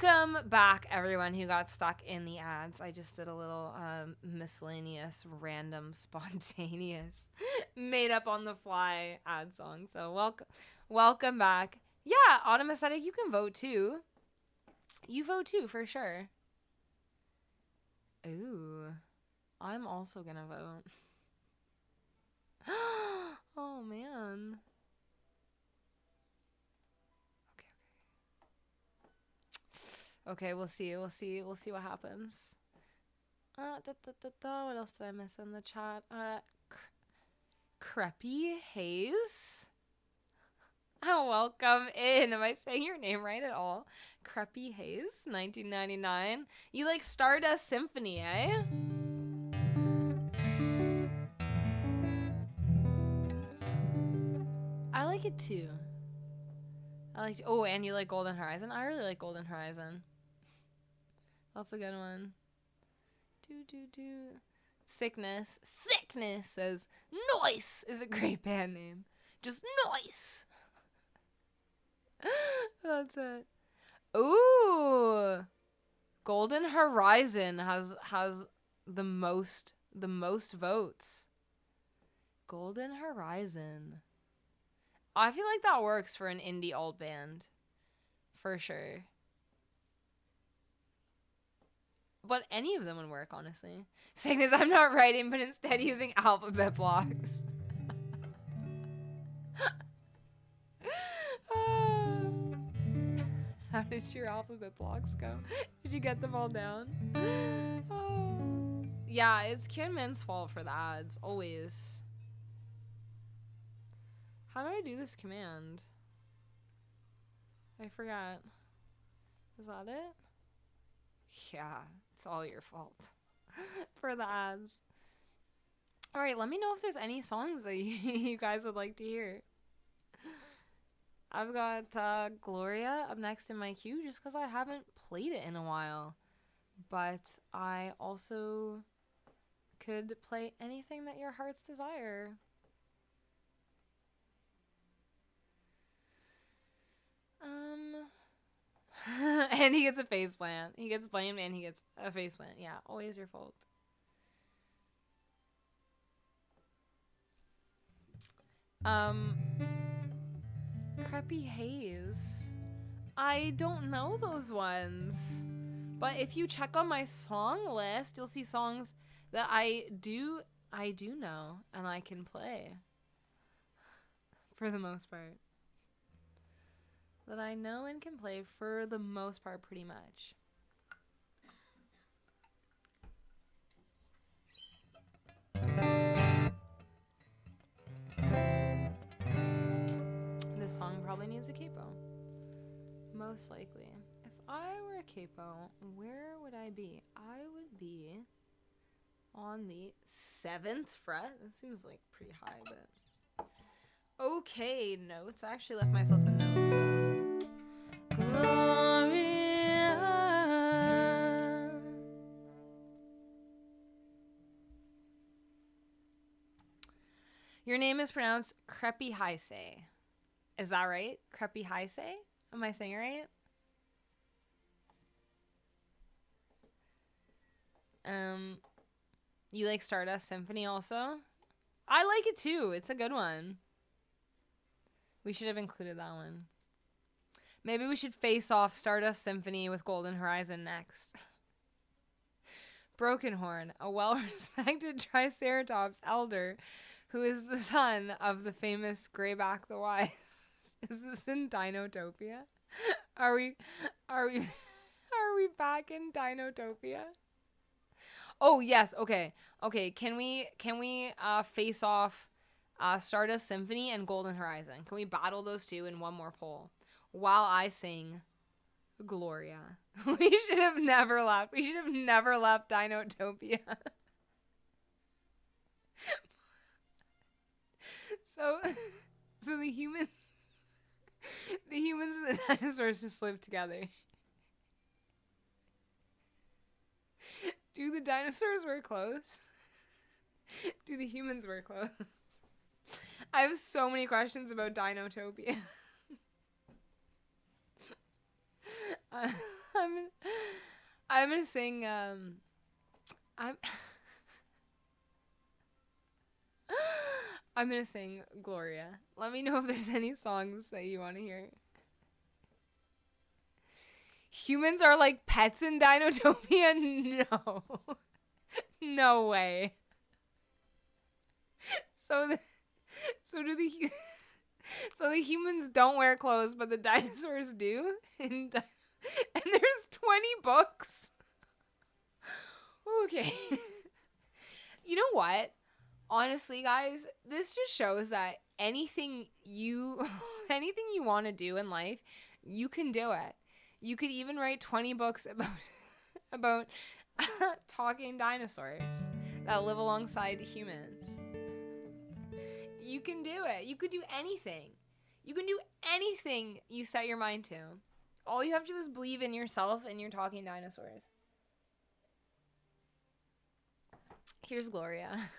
Welcome back, everyone who got stuck in the ads. I just did a little miscellaneous, random, spontaneous, made up on the fly ad song. So welcome back. Yeah, Autumn Aesthetic, you can vote too. You vote too, for sure. Ooh, I'm also gonna vote. Oh man. Okay, we'll see. We'll see what happens. What else did I miss in the chat? Creppy Haze. Oh, welcome in. Am I saying your name right at all? Creppy Haze, 1999. You like Stardust Symphony, eh? I like it too. Oh, and you like Golden Horizon? I really like Golden Horizon. That's a good one. Sickness says Noise is a great band name. Just Noise. That's it. Ooh, Golden Horizon has the most votes. Golden Horizon. I feel like that works for an indie alt band, for sure. But any of them would work, honestly. Saying is, I'm not writing, but instead using alphabet blocks. How did your alphabet blocks go? Did you get them all down? Yeah, it's Kyunmin's fault for the ads, always. How do I do this command? I forgot. Is that it? Yeah, it's all your fault for the ads. All right, let me know if there's any songs that you guys would like to hear. I've got Gloria up next in my queue just because I haven't played it in a while. But I also could play anything that your heart's desire. And he gets a face plant. He gets blamed and he gets a face plant. Yeah, always your fault. Creppy Haze. I don't know those ones. But if you check on my song list, you'll see songs that I do know and I can play. For the most part. That I know and can play for the most part, pretty much. This song probably needs a capo. Most likely. If I were a capo, where would I be? I would be on the 7th fret. That seems like pretty high, but... Okay, notes. I actually left myself a note, so... Gloria. Your name is pronounced Creppy Heise. Is that right? Creppy Heise? Am I saying it right? You like Stardust Symphony also? I like it too. It's a good one. We should have included that one. Maybe we should face off Stardust Symphony with Golden Horizon next. Brokenhorn, a well-respected Triceratops elder who is the son of the famous Greyback the Wise. Is this in Dinotopia? Are we back in Dinotopia? Oh yes, okay. Can we face off Stardust Symphony and Golden Horizon? Can we battle those two in one more poll? While I sing Gloria. We should have never left. We should have never left Dinotopia. So the humans and the dinosaurs just live together. Do the dinosaurs wear clothes? Do the humans wear clothes? I have so many questions about Dinotopia. I'm I'm gonna sing. I'm I'm gonna sing Gloria. Let me know if there's any songs that you want to hear. Humans are like pets in Dinotopia? No. No way. So the so do the so the humans don't wear clothes, but the dinosaurs do. And there's 20 books. Okay. You know what? Honestly, guys, this just shows that anything you anything you want to do in life, you can do it. You could even write 20 books about talking dinosaurs that live alongside humans. You can do it. You could do anything. You can do anything you set your mind to. All you have to do is believe in yourself and your talking dinosaurs. Here's Gloria.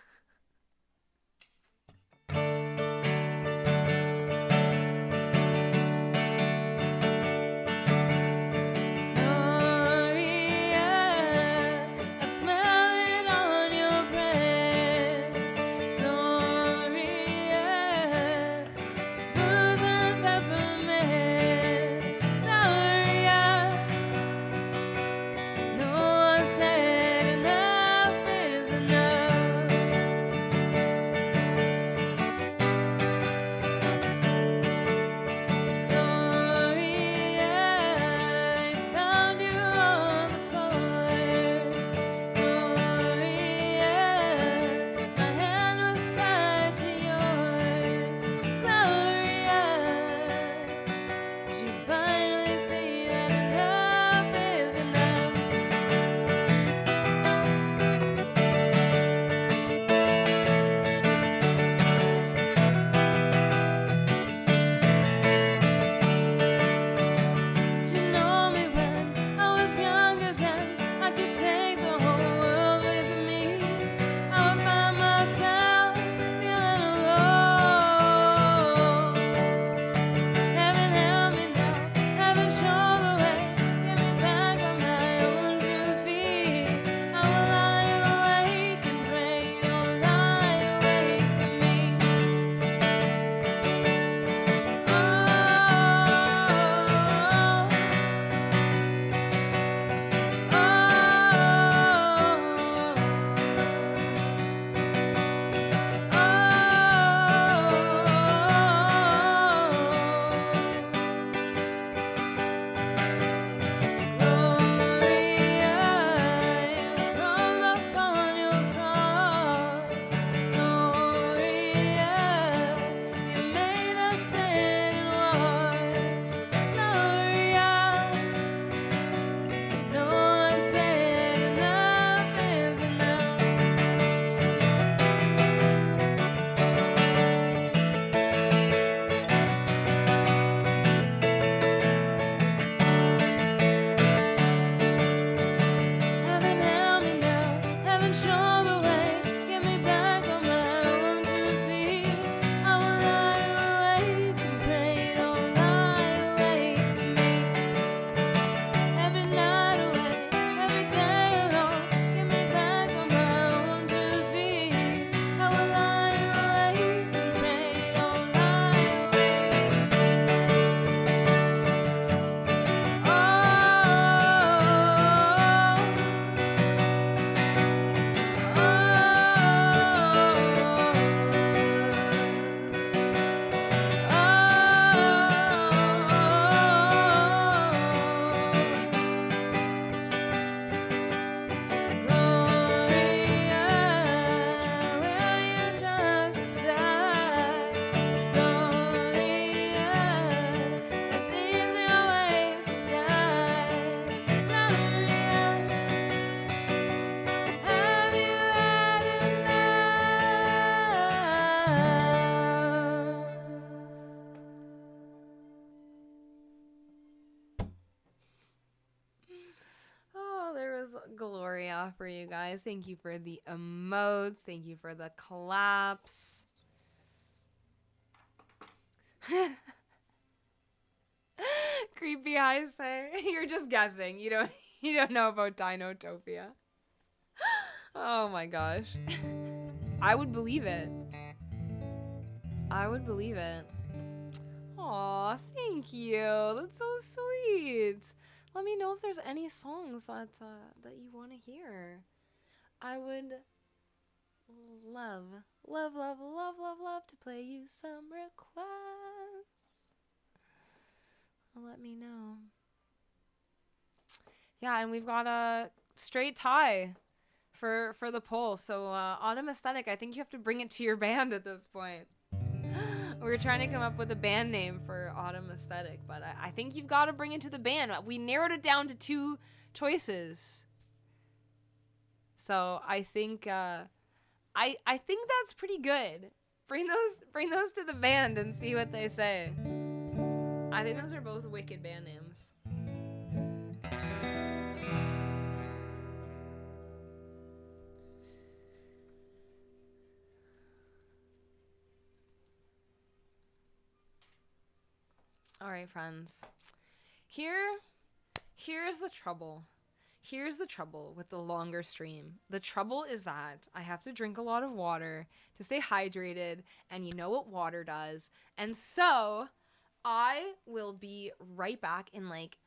Gloria for you guys. Thank you for the emotes. Thank you for the claps. Creepy Three Eyes say? You're just guessing. You don't know about Dinotopia. Oh my gosh. I would believe it. I would believe it. Aw, thank you. That's so sweet. Let me know if there's any songs that you want to hear. I would love to play you some requests. Let me know. Yeah, and we've got a straight tie for the poll. So Autumn Aesthetic, I think you have to bring it to your band at this point. We were trying to come up with a band name for Autumn Aesthetic, but I think you've got to bring it to the band. We narrowed it down to 2 choices. So I think I think that's pretty good. Bring those to the band and see what they say. I think those are both wicked band names. All right, friends. Here's the trouble. Here's the trouble with the longer stream. The trouble is that I have to drink a lot of water to stay hydrated, and you know what water does. And so I will be right back in like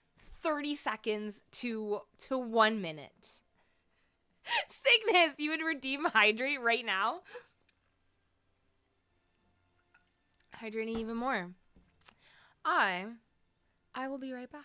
30 seconds to 1 minute. Cygnus, you would redeem hydrate right now? Hydrating even more. I will be right back.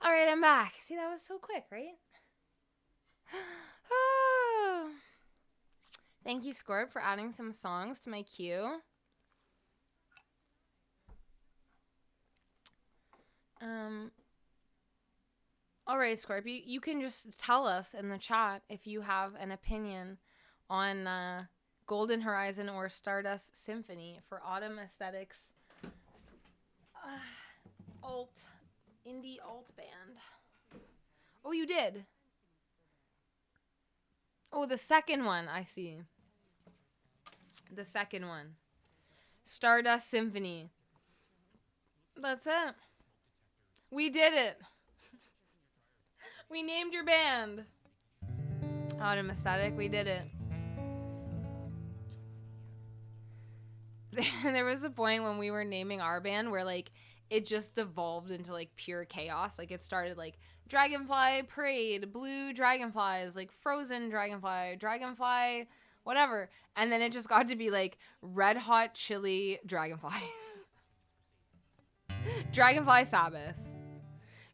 All right, I'm back. See, that was so quick, right? Oh. Thank you, Scorp, for adding some songs to my queue. All right, Scorp, you can just tell us in the chat if you have an opinion on Golden Horizon or Stardust Symphony for Autumn Aesthetics indie alt band. Oh, you did? Oh, the second one. I see. The second one. Stardust Symphony. That's it. We did it. We named your band. Autumn Aesthetic, we did it. There was a point when we were naming our band where like it just devolved into like pure chaos. Like it started like Dragonfly Parade, Blue Dragonflies, like Frozen Dragonfly, whatever. And then it just got to be like Red Hot Chili Dragonfly. Dragonfly Sabbath.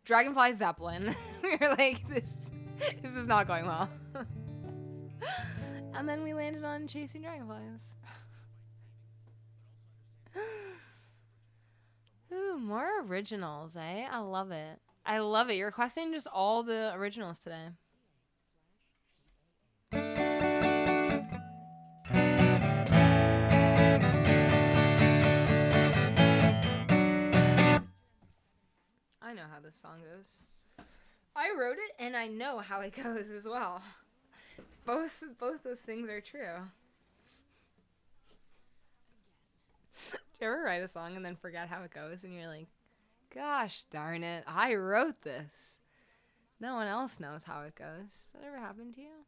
Dragonfly Zeppelin. We were like, this is not going well. And then we landed on Chasing Dragonflies. Ooh, more originals, eh? I love it. I love it. You're requesting just all the originals today. I know how this song goes. I wrote it and I know how it goes as well. Both those things are true. Do you ever write a song and then forget how it goes and you're like, gosh darn it, I wrote this. No one else knows how it goes. Does that ever happen to you?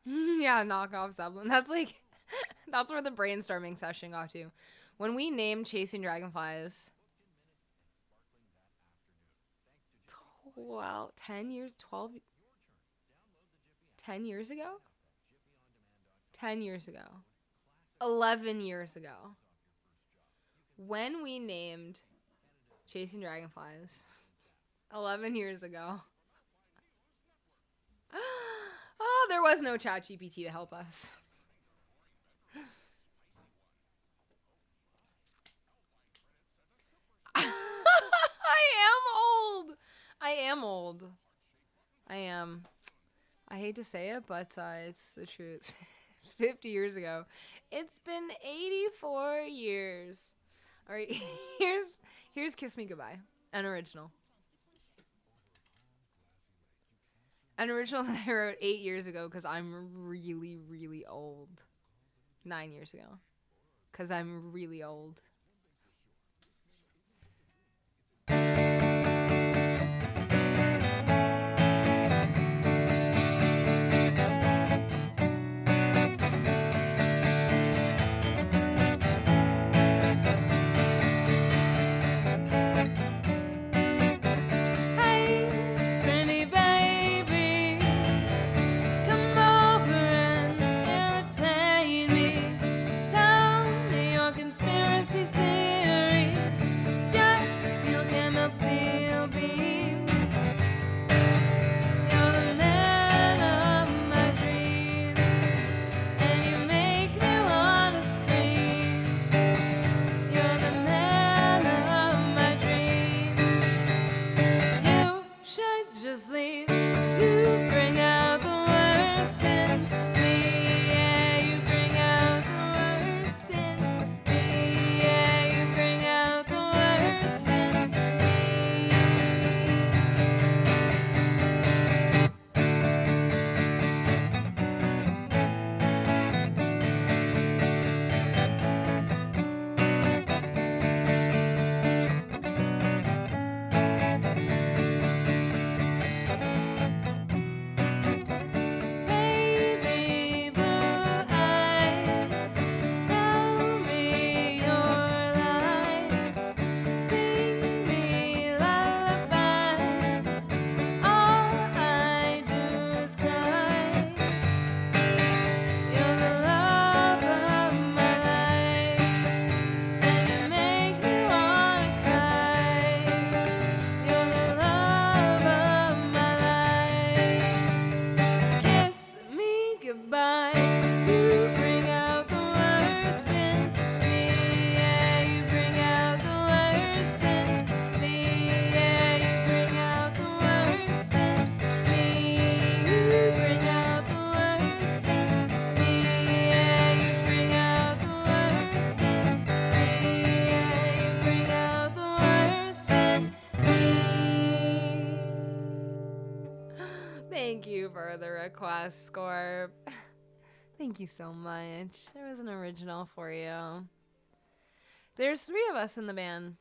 Yeah, knockoff Zeppelin. That's like, that's where the brainstorming session got to. When we named Chasing Dragonflies, well, 10 years, 12, 10 years ago? 10 years ago. 11 years ago. When we named Chasing Dragonflies, 11 years ago. Oh, there was no ChatGPT to help us. I am old. I am. I hate to say it, but it's the truth. 50 years ago. It's been 84 years. All right, here's Kiss Me Goodbye, an original. An original that I wrote 8 years ago because I'm really, really old. 9 years ago because I'm really old. Thank you for the request, Scorp. Thank you so much. There was an original for you. There's 3 of us in the band.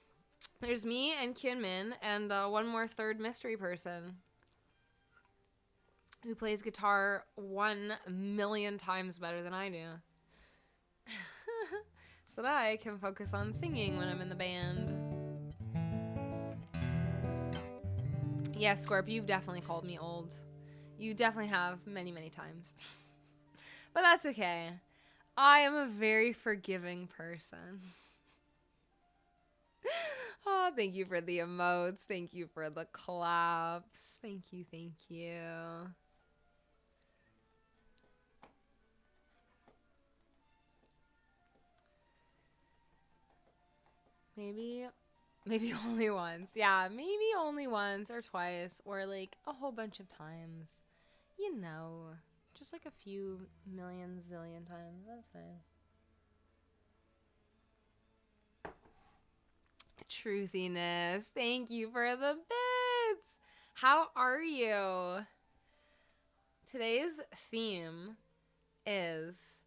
There's me and Kyun Min and one more third mystery person who plays guitar 1,000,000 times better than I do. So that I can focus on singing when I'm in the band. Yeah, Scorp, you've definitely called me old. You definitely have many, many times. But that's okay. I am a very forgiving person. Oh, thank you for the emotes. Thank you for the claps. Thank you, thank you. Maybe only once. Yeah, maybe only once or twice or like a whole bunch of times. You know, just like a few million zillion times. That's fine. Truthiness. Thank you for the bits. How are you? Today's theme is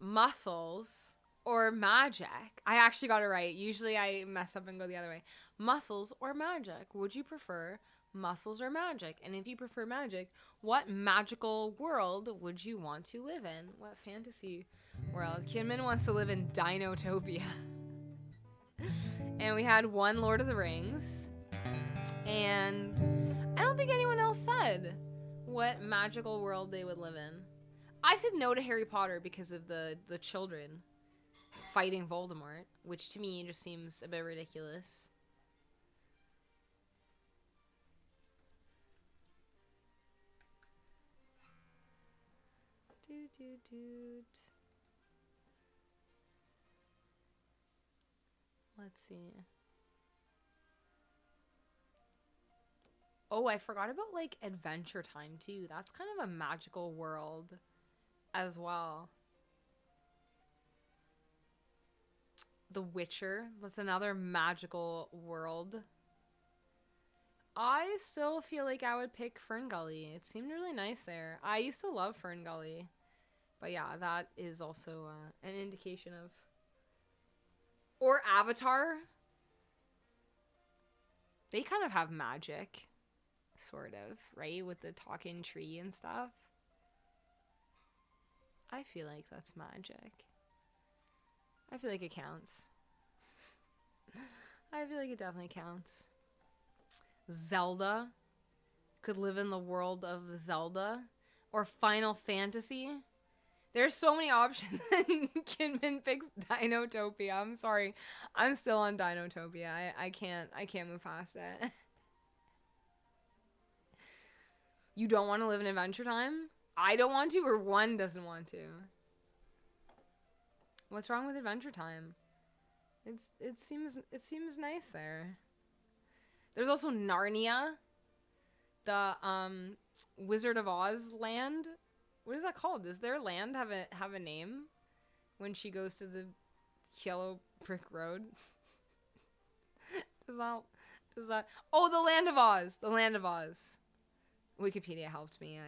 muscles or magic. I actually got it right. Usually I mess up and go the other way. Muscles or magic? Would you prefer muscles, or magic? And if you prefer magic, what magical world would you want to live in? What fantasy world? Kinman wants to live in Dinotopia. And we had one Lord of the Rings. And I don't think anyone else said what magical world they would live in. I said no to Harry Potter because of the children fighting Voldemort, which to me just seems a bit ridiculous. Let's see. Oh, I forgot about like Adventure Time too. That's kind of a magical world as well. The Witcher, that's another magical world. I still feel like I would pick Fern Gully. It seemed really nice there. I used to love Fern Gully. But yeah, that is also an indication of... Or Avatar. They kind of have magic. Sort of, right? With the talking tree and stuff. I feel like that's magic. I feel like it counts. I feel like it definitely counts. Zelda. Could live in the world of Zelda. Or Final Fantasy. There's so many options. Kinman picks Dinotopia. I'm sorry. I'm still on Dinotopia. I can't move past it. You don't want to live in Adventure Time? I don't want to, or one doesn't want to? What's wrong with Adventure Time? It seems nice there. There's also Narnia, the Wizard of Oz land. What is that called? Does their land have a name when she goes to the yellow brick road? does that Oh, the Land of Oz. The Land of Oz. Wikipedia helped me.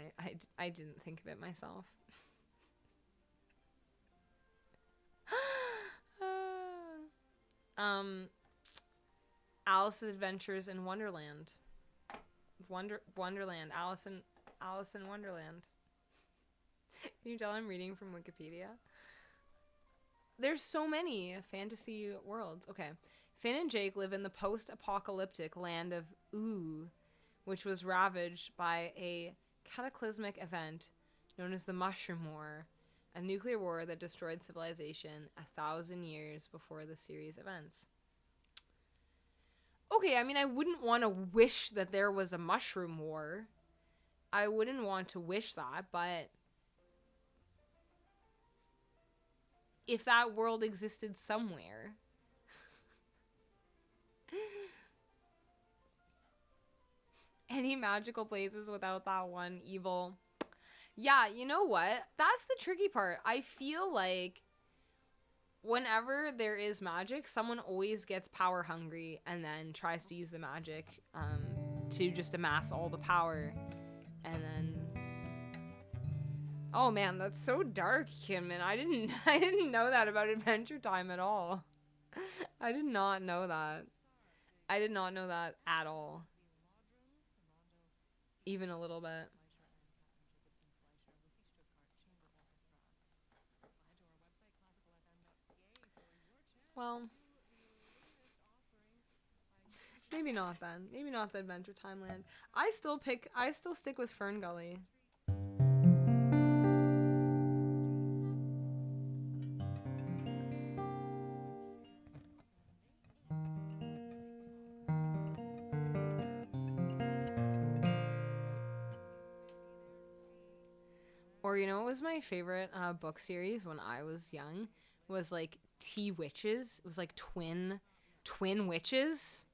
I didn't think of it myself. Alice's Adventures in Wonderland. Wonderland. Alice in Wonderland. Can you tell I'm reading from Wikipedia? There's so many fantasy worlds. Okay. Finn and Jake live in the post-apocalyptic land of Ooo, which was ravaged by a cataclysmic event known as the Mushroom War, a nuclear war that destroyed civilization 1,000 years before the series events. Okay, I mean, I wouldn't want to wish that there was a mushroom war. I wouldn't want to wish that, but if that world existed somewhere. Any magical places without that one evil? Yeah, you know what? That's the tricky part. I feel like whenever there is magic, someone always gets power hungry and then tries to use the magic to just amass all the power. And then... Oh man, that's so dark, Kinman. I didn't know that about Adventure Time at all. I did not know that. I did not know that at all. Even a little bit. Well, maybe not then. Maybe not the Adventure Time land. I still stick with Fern Gully. Or, you know, what was my favorite book series when I was young? Was like Tea Witches. It was like twin witches.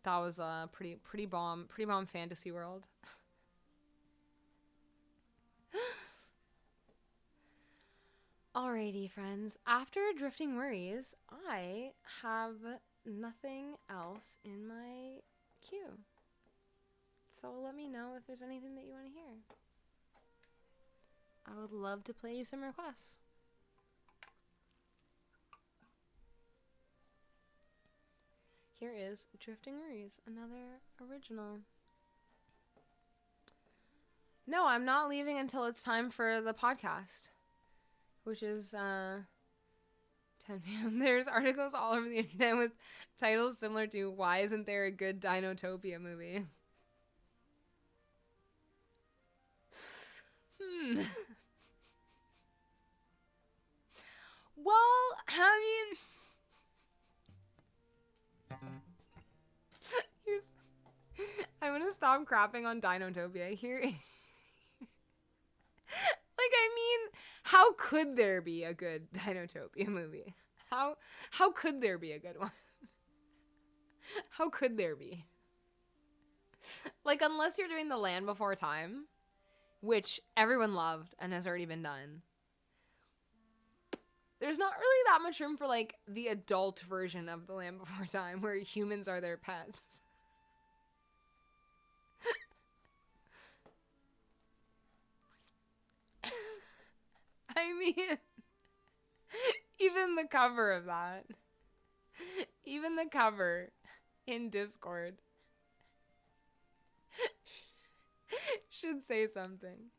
That was a pretty bomb fantasy world. Alrighty, friends. After Drifting Worries, I have nothing else in my queue. So let me know if there's anything that you want to hear. I would love to play you some requests. Here is Drifting Worries, another original. No, I'm not leaving until it's time for the podcast, which is 10 p.m. There's articles all over the internet with titles similar to "Why isn't there a good Dinotopia movie?" Well, I mean, here's. I'm gonna stop crapping on Dinotopia here. Like, I mean, how could there be a good Dinotopia movie? How could there be a good one? How could there be? Like, unless you're doing The Land Before Time, which everyone loved and has already been done. There's not really that much room for, like, the adult version of The Land Before Time where humans are their pets. I mean, even the cover of that, even the cover in Discord should say something.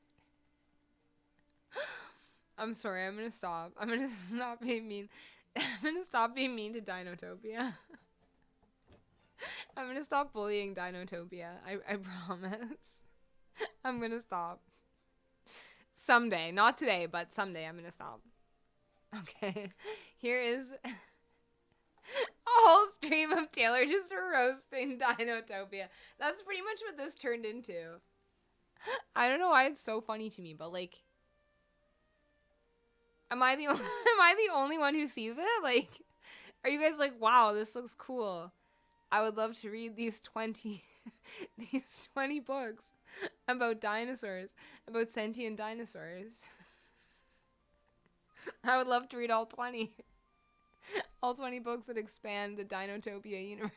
I'm sorry, I'm gonna stop. I'm gonna stop being mean. I'm gonna stop being mean to Dinotopia. I'm gonna stop bullying Dinotopia. I promise. I'm gonna stop. Someday. Not today, but someday I'm gonna stop. Okay. Here is a whole stream of Taylor just roasting Dinotopia. That's pretty much what this turned into. I don't know why it's so funny to me, but like, am I the only one who sees it? Like, are you guys like, wow, this looks cool? I would love to read these 20 books about dinosaurs, about sentient dinosaurs. I would love to read all 20 books that expand the Dinotopia universe.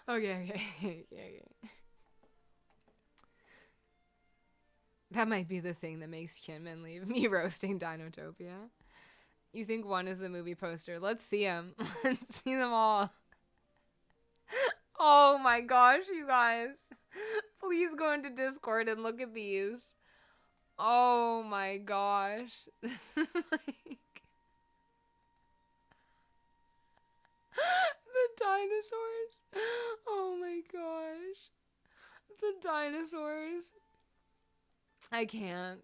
Okay. That might be the thing that makes Kinman leave me roasting Dinotopia. You think one is the movie poster? Let's see them. Let's see them all. Oh my gosh, you guys. Please go into Discord and look at these. Oh my gosh. This is like the dinosaurs. Oh my gosh. The dinosaurs. I can't.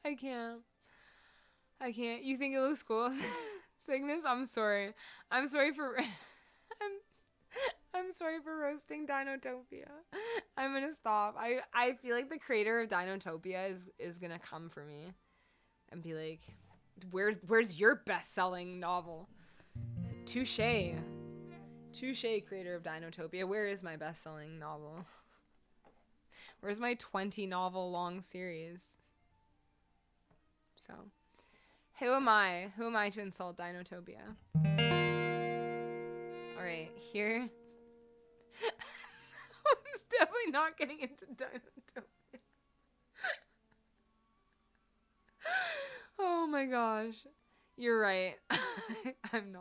I can't. You think it looks cool? Cygnus, I'm sorry. I'm sorry for roasting Dinotopia. I'm gonna stop. I feel like the creator of Dinotopia is gonna come for me and be like, where's your best-selling novel? Touche, creator of Dinotopia. Where is my best-selling novel? Where's my 20 novel long series? So, who am I to insult Dinotopia? Alright, here. It's definitely not getting into Dinotopia. Oh my gosh. You're right. I'm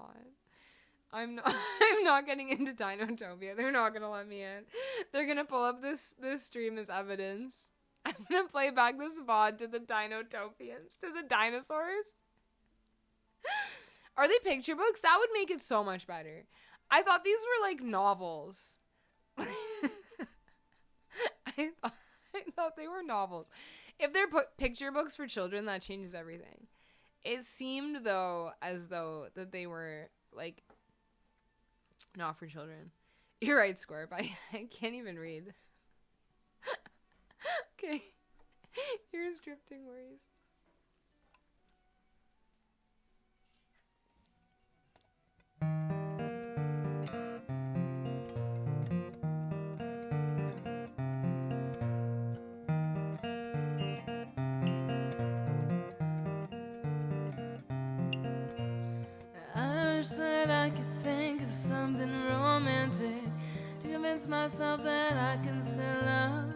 not getting into Dinotopia. They're not gonna let me in. They're gonna pull up this stream as evidence. I'm gonna play back this VOD to the Dinotopians, to the dinosaurs. Are they picture books? That would make it so much better. I thought these were like novels. I thought they were novels. If they're picture books for children, that changes everything. It seemed though as though that they were like not for children. You're right, Scorp. I can't even read. Okay. Here's Drifting Worries. I wish that I could think of something romantic to convince myself that I can still love.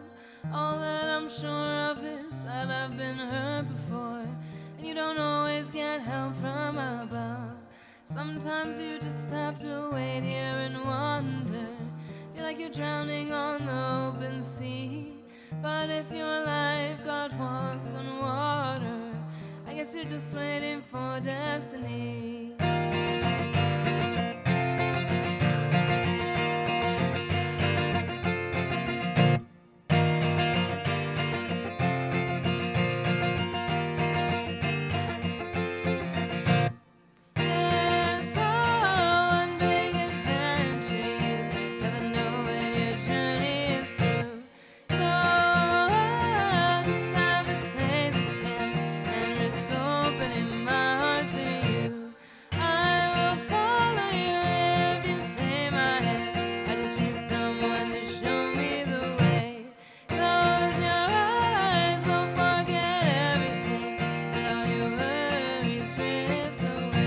All that I'm sure of is that I've been hurt before, and you don't always get help from above. Sometimes you just have to wait here and wonder. Feel like you're drowning on the open sea. But if your lifeguard walks on water, I guess you're just waiting for destiny. It's all one big adventure. You never know when your journey is through. So it's time to take this chance and risk opening my heart to you. I will follow you if you take my hand. I just need someone to show me the way. Close your eyes, don't forget everything, and all your worries drift away.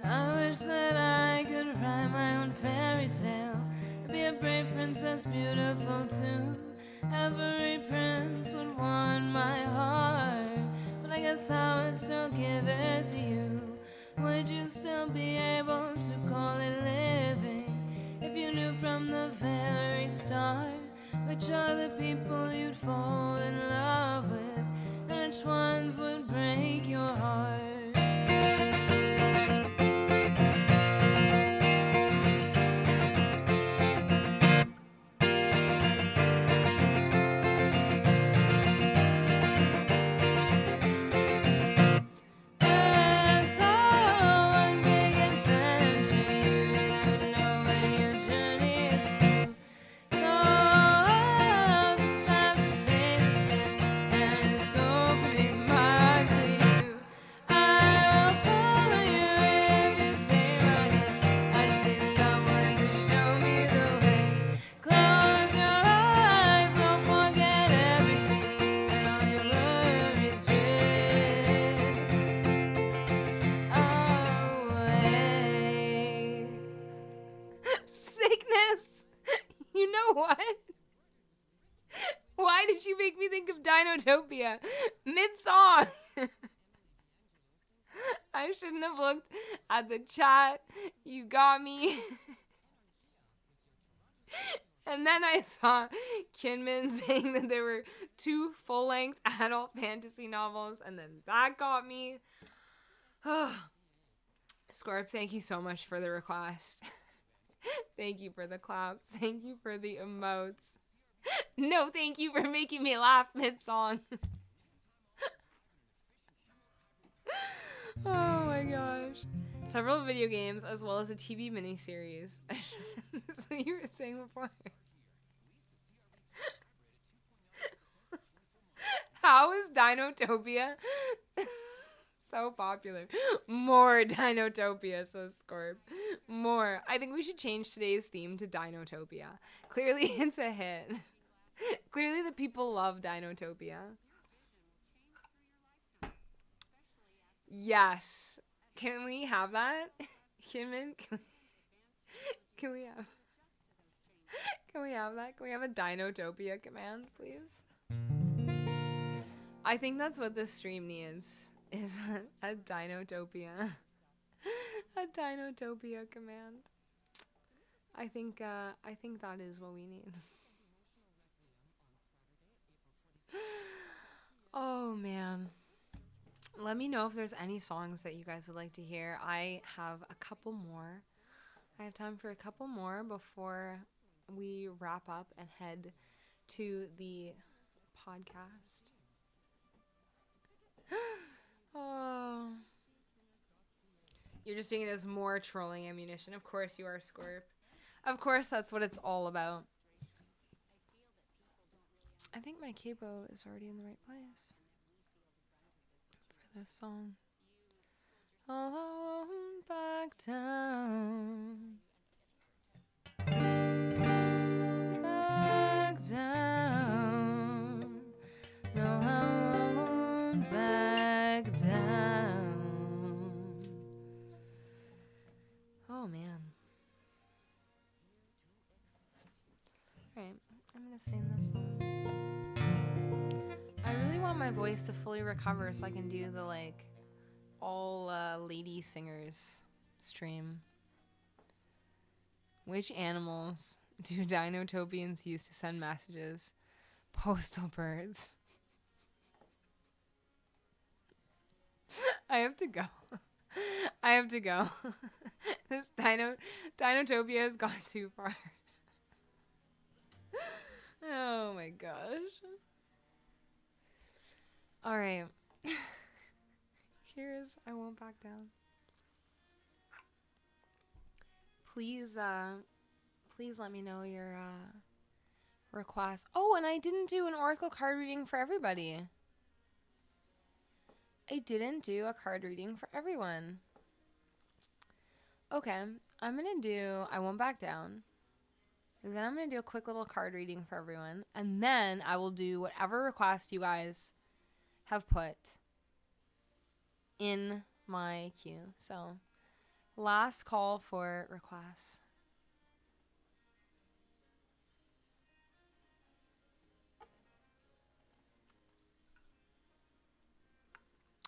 I wish that I could write my own fairy tale, be a brave princess, beautiful too. Every prince would want my heart, but I guess I would still give it to you. Would you still be able to call it living if you knew from the very start which are the people you'd fall in love with, and which ones would break your heart? It's all one big adventure. You never know when your journey is through. So it's time to take this chance and risk opening my heart to you. I will follow you if you take my hand. I just need someone to show me the way. Close your eyes, don't forget everything, and all your worries drift away. Sickness. You know what? Why did you make me think of Dinotopia mid-song? I shouldn't have looked at the chat. You got me. And then I saw Kinman saying that there were 2 full-length adult fantasy novels, and then that got me. Scorp, thank you so much for the request. Thank you for the claps. Thank you for the emotes. No, thank you for making me laugh mid-song. Oh my gosh. Several video games as well as a TV miniseries. That's what you were saying before. How is Dinotopia so popular? More Dinotopia, says Scorp. More. I think we should change today's theme to Dinotopia. Clearly it's a hit. Clearly the people love Dinotopia. Yes. Can we have that? Kinman, can we have that? Can we have a Dinotopia command, please? I think that's what this stream needs, is a Dinotopia. A Dinotopia command. I think that is what we need. Oh man. Let me know if there's any songs that you guys would like to hear. I have a couple more. I have time for a couple more before we wrap up and head to the podcast. Oh. You're just doing it as more trolling ammunition. Of course you are, Scorp. Of course that's what it's all about. I think my capo is already in the right place for this song. Alone back down. Back down. No, I won't back down. Oh man. sing this one. I really want my voice to fully recover so I can do the like all lady singers stream. Which animals do Dinotopians use to send messages? Postal birds. I have to go. I have to go. This Dinotopia has gone too far. Oh my gosh. All right. Here's I Won't Back Down. Please let me know your requests. Oh, and I didn't do an oracle card reading for everybody. I didn't do a card reading for everyone. Okay, I'm going to do I Won't Back Down. And then I'm going to do a quick little card reading for everyone. And then I will do whatever request you guys have put in my queue. So, last call for requests.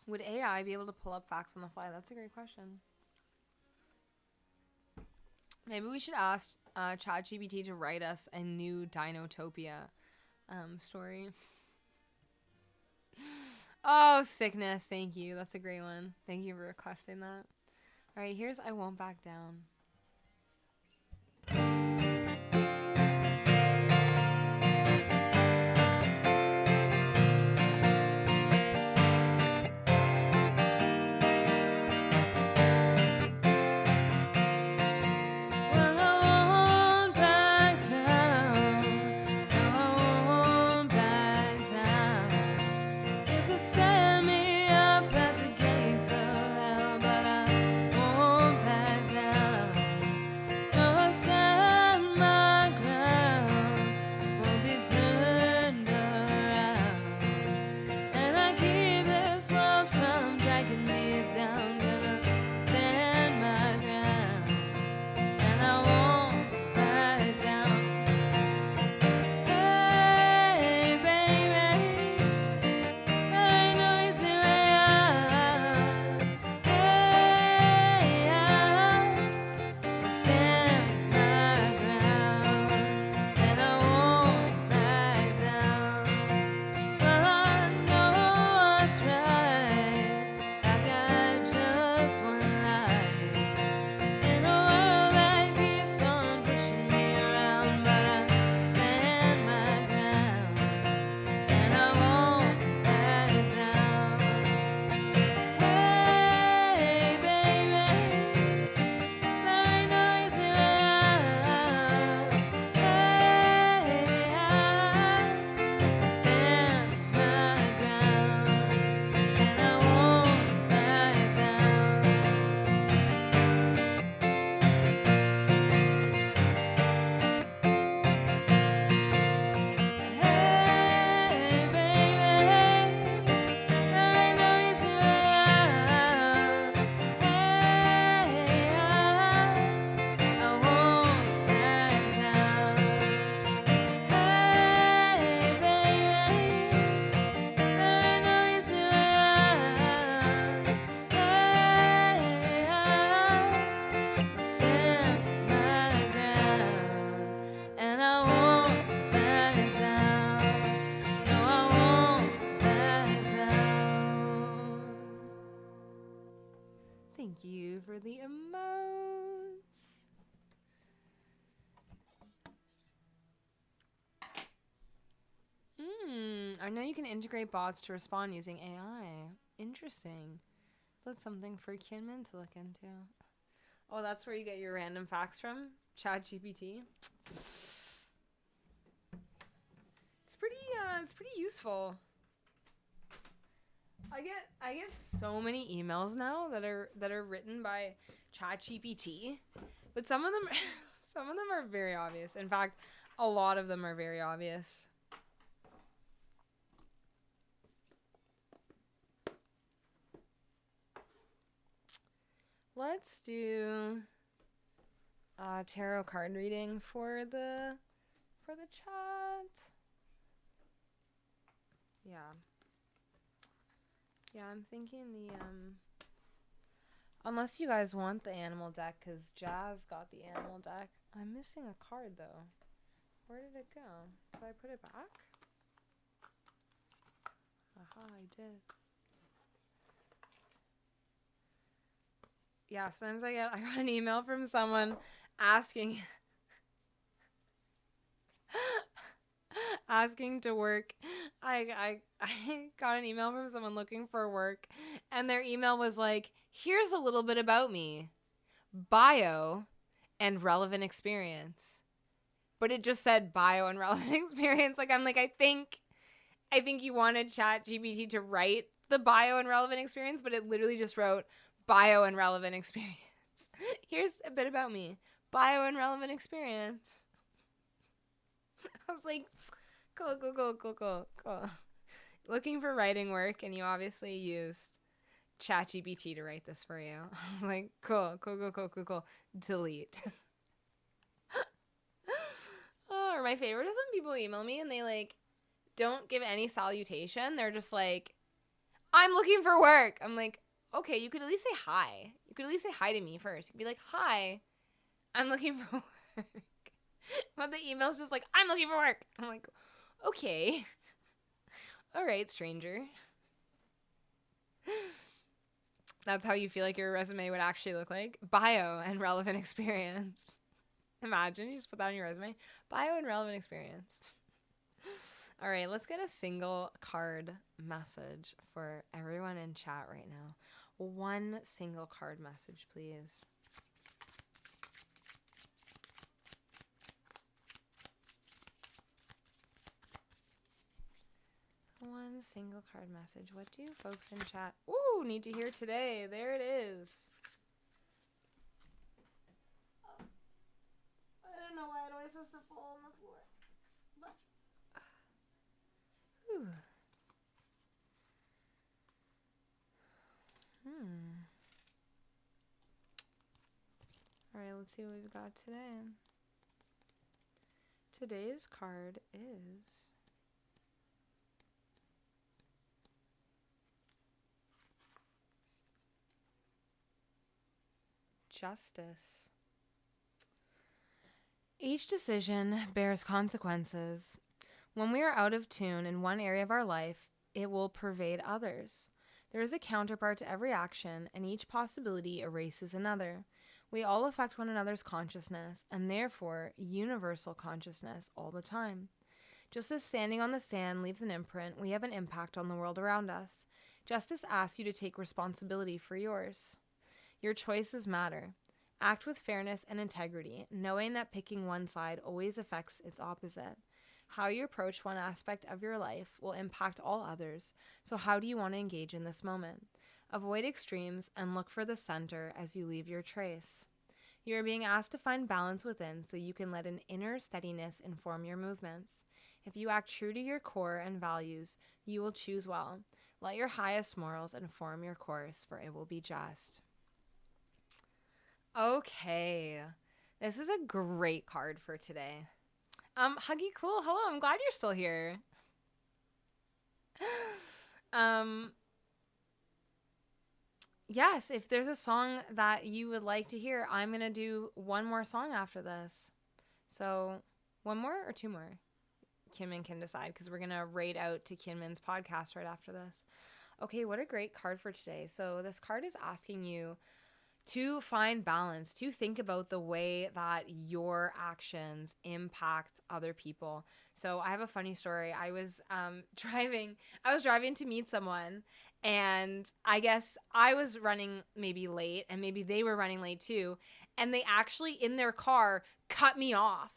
Would AI be able to pull up facts on the fly? That's a great question. Maybe we should ask ChatGPT to write us a new Dinotopia story. Oh, sickness. Thank you. That's a great one. Thank you for requesting that. All right, here's I Won't Back Down. Thank you for the emotes. I know you can integrate bots to respond using AI. Interesting. That's something for Kinman to look into. Oh, that's where you get your random facts from? ChatGPT. It's pretty useful. I get so many emails now that are written by ChatGPT, but some of them are very obvious. In fact, a lot of them are very obvious. Let's do tarot card reading for the for the chat. Yeah. Yeah, I'm thinking unless you guys want the animal deck, because Jazz got the animal deck. I'm missing a card, though. Where did it go? Did I put it back? Aha, I did. Yeah, sometimes I got an email from someone asking asking to work. I got an email from someone looking for work, and their email was like, here's a little bit about me, bio and relevant experience. But it just said bio and relevant experience. Like, I'm like, I think you wanted ChatGPT to write the bio and relevant experience, but it literally just wrote bio and relevant experience. Here's a bit about me, bio and relevant experience. I was like, cool. Looking for writing work, and you obviously used ChatGPT to write this for you. I was like, cool. Delete. Oh, or my favorite is when people email me and they like don't give any salutation. They're just like, I'm looking for work. I'm like, okay, you could at least say hi. You could at least say hi to me first. You could be like, hi, I'm looking for work. But the email's just like, I'm looking for work. I'm like, okay. All right, stranger. That's how you feel like your resume would actually look like? Bio and relevant experience. Imagine you just put that on your resume. Bio and relevant experience. All right, let's get a single card message for everyone in chat right now. One single card message, please. One single card message. What do you folks in chat need to hear today? There it is. I don't know why it always has to fall on the floor. But... All right, let's see what we've got today. Today's card is Justice. Each decision bears consequences. When we are out of tune in one area of our life, it will pervade others. There is a counterpart to every action, and each possibility erases another. We all affect one another's consciousness, and therefore universal consciousness all the time. Just as standing on the sand leaves an imprint, we have an impact on the world around us. Justice asks you to take responsibility for yours. Your choices matter. Act with fairness and integrity, knowing that picking one side always affects its opposite. How you approach one aspect of your life will impact all others, so how do you want to engage in this moment? Avoid extremes and look for the center as you leave your trace. You are being asked to find balance within so you can let an inner steadiness inform your movements. If you act true to your core and values, you will choose well. Let your highest morals inform your course, for it will be just. Okay, this is a great card for today. Huggy Cool, hello, I'm glad you're still here. Yes, if there's a song that you would like to hear, I'm going to do one more song after this. So, one more or two more? Kinman can decide, because we're going to raid out to Kinman's podcast right after this. Okay, what a great card for today. So, this card is asking you to find balance, to think about the way that your actions impact other people. So I have a funny story. I was driving to meet someone, and I guess I was running maybe late, and maybe they were running late too, and they actually in their car cut me off.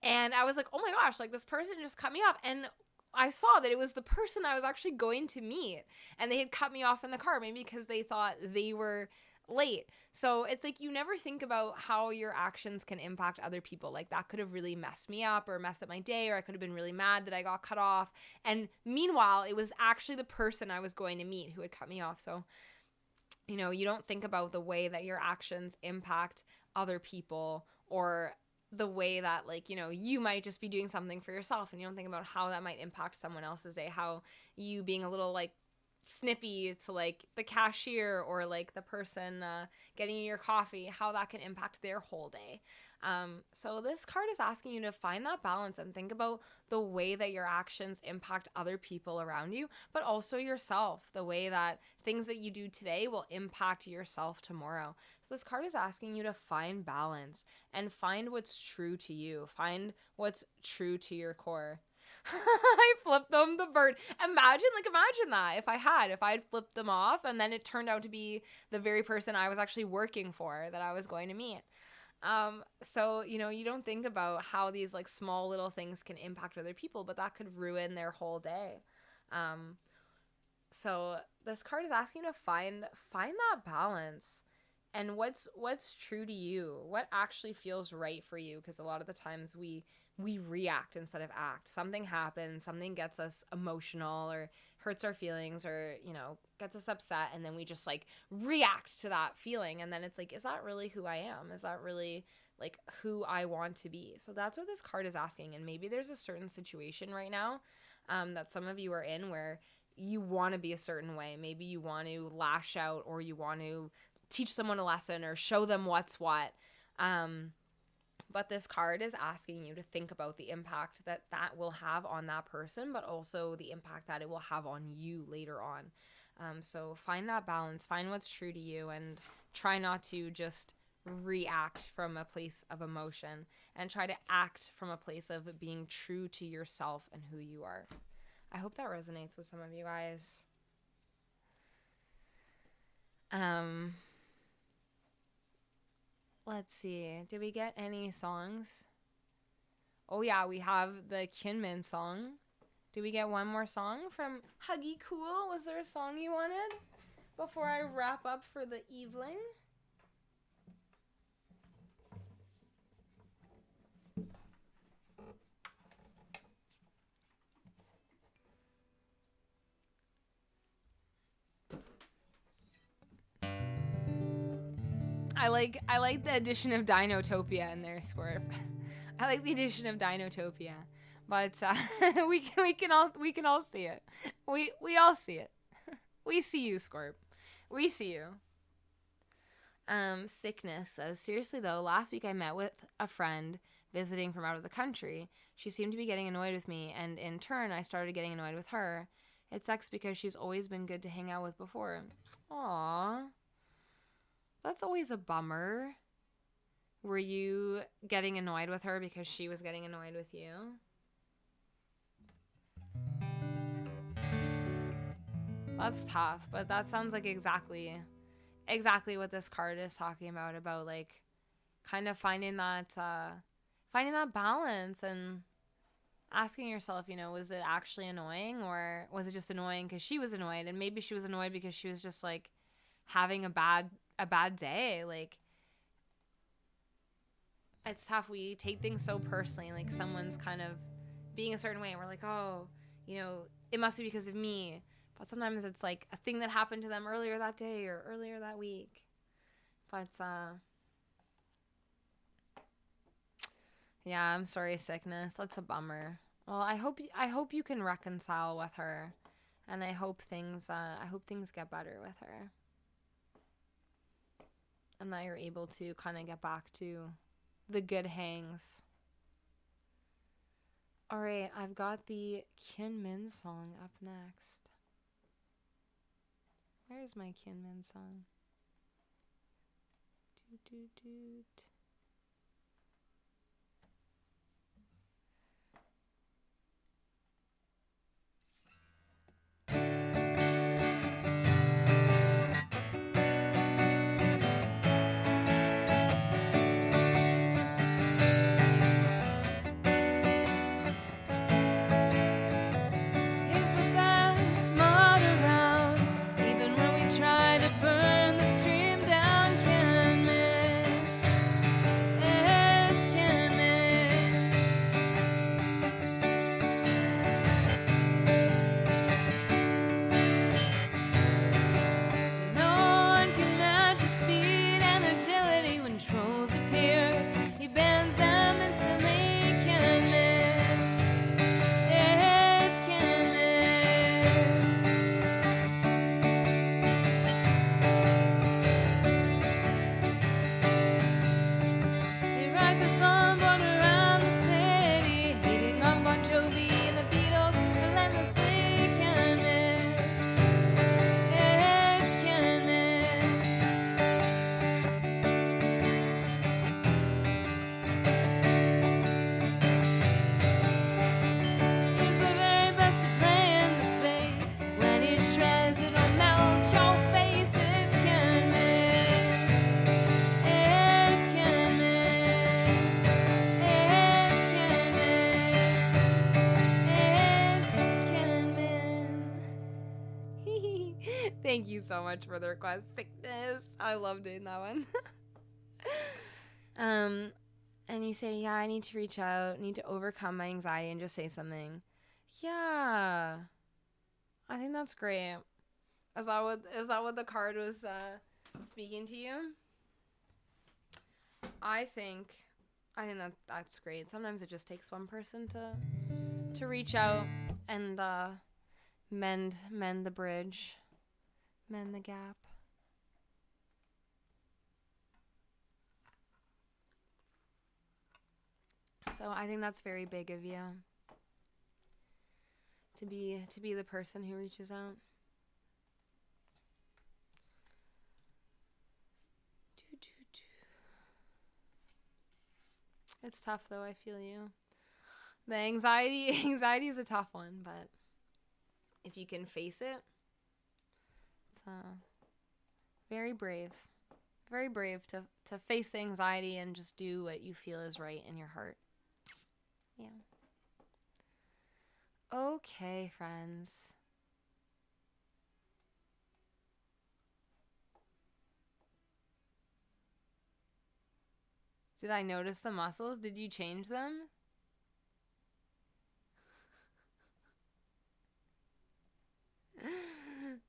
And I was like, oh my gosh, like this person just cut me off. And I saw that it was the person I was actually going to meet, and they had cut me off in the car, maybe because they thought they were late. So it's like you never think about how your actions can impact other people. Like that could have really messed me up or messed up my day, or I could have been really mad that I got cut off. And meanwhile, it was actually the person I was going to meet who had cut me off. So, you don't think about the way that your actions impact other people, or the way that, like, you know, you might just be doing something for yourself and you don't think about how that might impact someone else's day, how you being a little like snippy to like the cashier or like the person getting you your coffee, how that can impact their whole day. So this card is asking you to find that balance and think about the way that your actions impact other people around you, but also yourself, the way that things that you do today will impact yourself tomorrow. So this card is asking you to find balance and find what's true to you, find what's true to your core. I flipped them the bird. Imagine that if I had flipped them off and then it turned out to be the very person I was actually working for that I was going to meet. So, you know, you don't think about how these like small little things can impact other people, but that could ruin their whole day. So this card is asking you to find that balance and what's true to you, what actually feels right for you. Because a lot of the times we react instead of act. Something happens, something gets us emotional or hurts our feelings or, you know, gets us upset, and then we just like react to that feeling, and then it's like, is that really who I am? Is that really like who I want to be? So that's what this card is asking. And maybe there's a certain situation right now that some of you are in where you want to be a certain way. Maybe you want to lash out, or you want to teach someone a lesson or show them what's what. But this card is asking you to think about the impact that will have on that person, but also the impact that it will have on you later on. So find that balance, find what's true to you, and try not to just react from a place of emotion, and try to act from a place of being true to yourself and who you are. I hope that resonates with some of you guys. Let's see. Did we get any songs? Oh yeah, we have the Kinmin song. Did we get one more song from Huggy Cool? Was there a song you wanted before I wrap up for the evening? I like the addition of Dinotopia in there, Scorp. I like the addition of Dinotopia, but we can all see it. We all see it. We see you, Scorp. We see you. Sickness says, seriously though, last week I met with a friend visiting from out of the country. She seemed to be getting annoyed with me, and in turn I started getting annoyed with her. It sucks because she's always been good to hang out with before. Aww. That's always a bummer. Were you getting annoyed with her because she was getting annoyed with you? That's tough, but that sounds like exactly what this card is talking about like kind of finding that balance and asking yourself, you know, was it actually annoying, or was it just annoying because she was annoyed? And maybe she was annoyed because she was just like having a bad day. Like, it's tough. We take things so personally, like someone's kind of being a certain way and we're like, oh, you know, it must be because of me. But sometimes it's like a thing that happened to them earlier that day or earlier that week. But yeah, I'm sorry, Sickness. That's a bummer. Well, I hope you can reconcile with her, and I hope things get better with her, and that you're able to kind of get back to the good hangs. All right, I've got the Kinmin song up next. Where's my Kinmin song? Doot, doot, doot. Thank you so much for the request. Sickness. I love doing that one. And you say, yeah, I need to reach out, need to overcome my anxiety and just say something. Yeah. I think that's great. Is that what the card was speaking to you? I think that's great. Sometimes it just takes one person to reach out and mend the bridge, mend the gap. So I think that's very big of you to be the person who reaches out. It's tough though, I feel you. The anxiety is a tough one, but if you can face it, it's very brave. Very brave to face the anxiety and just do what you feel is right in your heart. Yeah. Okay, friends. Did I notice the muscles? Did you change them?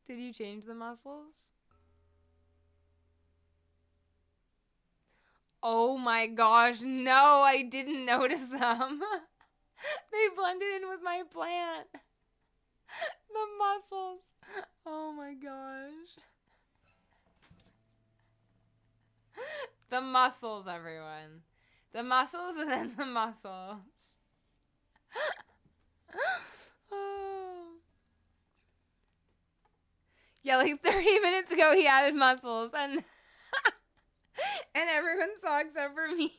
Did you change the muscles? Oh my gosh, no, I didn't notice them. They blended in with my plant. The muscles. Oh my gosh. The muscles, everyone. The muscles and then the muscles. Oh. Yeah, like 30 minutes ago he added muscles and and everyone saw except for me.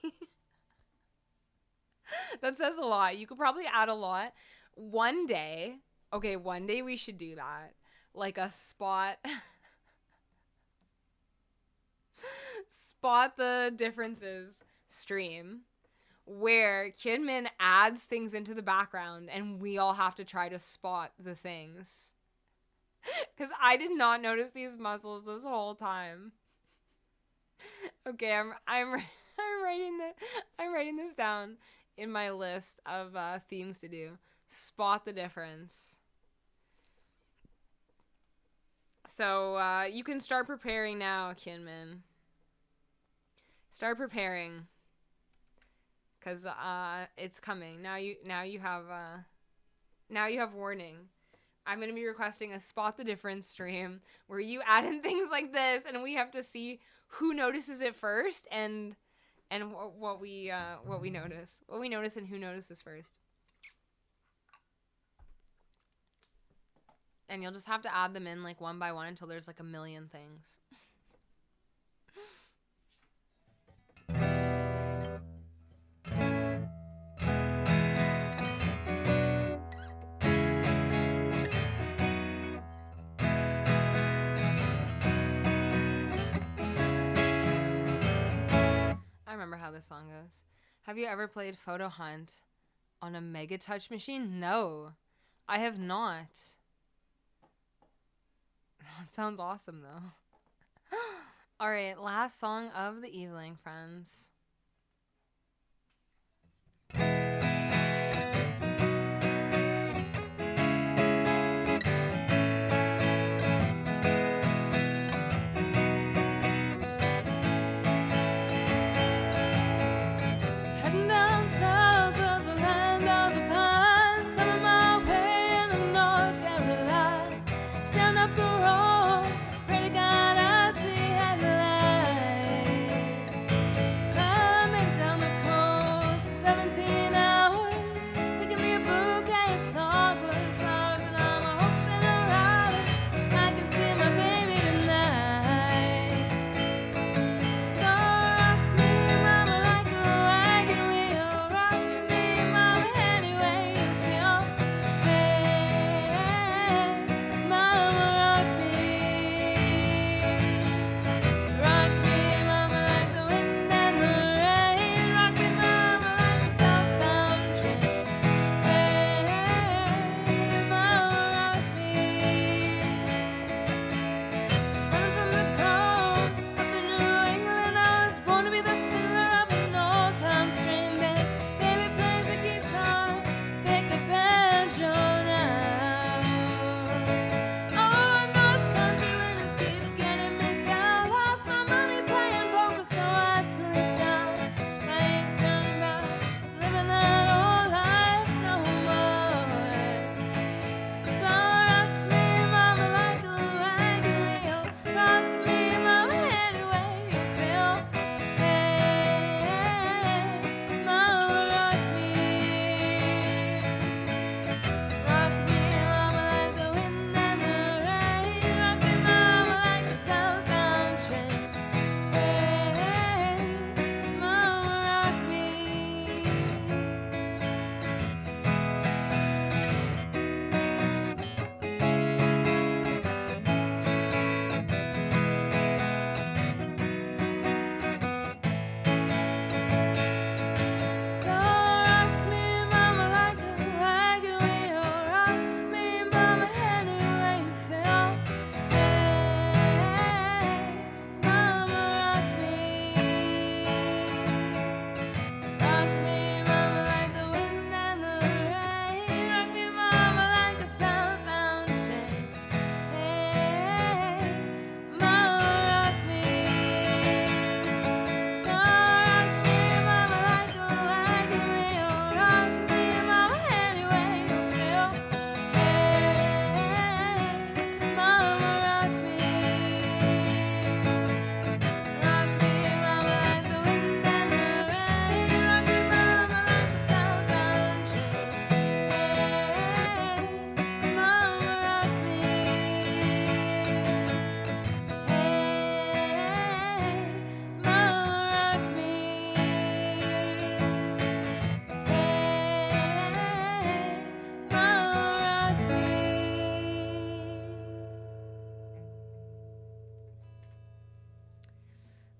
That says a lot. You could probably add a lot. One day we should do that. Like a spot the differences stream where Kidman adds things into the background and we all have to try to spot the things. Because I did not notice these muscles this whole time. Okay, I'm writing this down in my list of themes to do. Spot the difference. So you can start preparing now, Kinman. Start preparing, cause it's coming. Now you have warning. I'm gonna be requesting a spot the difference stream where you add in things like this, and we have to see who notices it first, and what we notice, and who notices first. And you'll just have to add them in like one by one until there's like a million things. I remember how this song goes. Have you ever played Photo Hunt on a Mega Touch machine? No, I have not. That sounds awesome, though. All right, last song of the evening, friends. But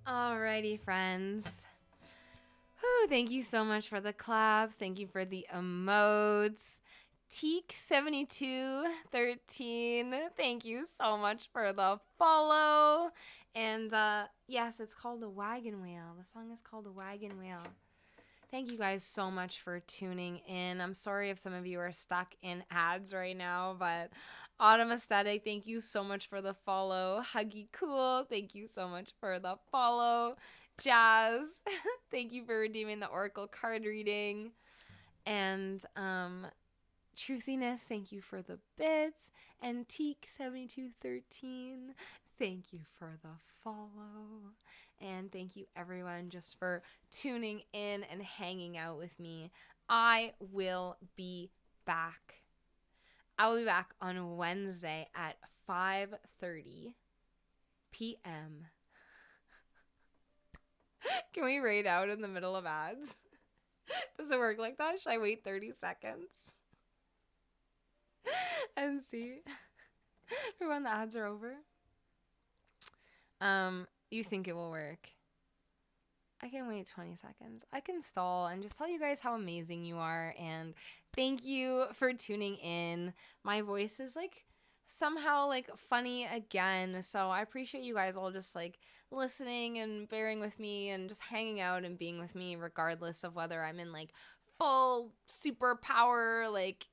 Alrighty, friends. Whew, thank you so much for the claps. Thank you for the emotes. Teak7213, thank you so much for the follow. And yes, it's called A Wagon Wheel. The song is called A Wagon Wheel. Thank you guys so much for tuning in. I'm sorry if some of you are stuck in ads right now, but Autumn Aesthetic, thank you so much for the follow. Huggy Cool, thank you so much for the follow. Jazz, thank you for redeeming the Oracle card reading. And Truthiness, thank you for the bits. And Teak7213, thank you for the follow. And thank you everyone just for tuning in and hanging out with me. I will be back. I will be back on Wednesday at 5:30 p.m. Can we raid out in the middle of ads? Does it work like that? Should I wait 30 seconds? And see for when the ads are over? You think it will work? I can wait 20 seconds. I can stall and just tell you guys how amazing you are, and thank you for tuning in. My voice is like somehow like funny again, so I appreciate you guys all just like listening and bearing with me and just hanging out and being with me regardless of whether I'm in like full superpower like,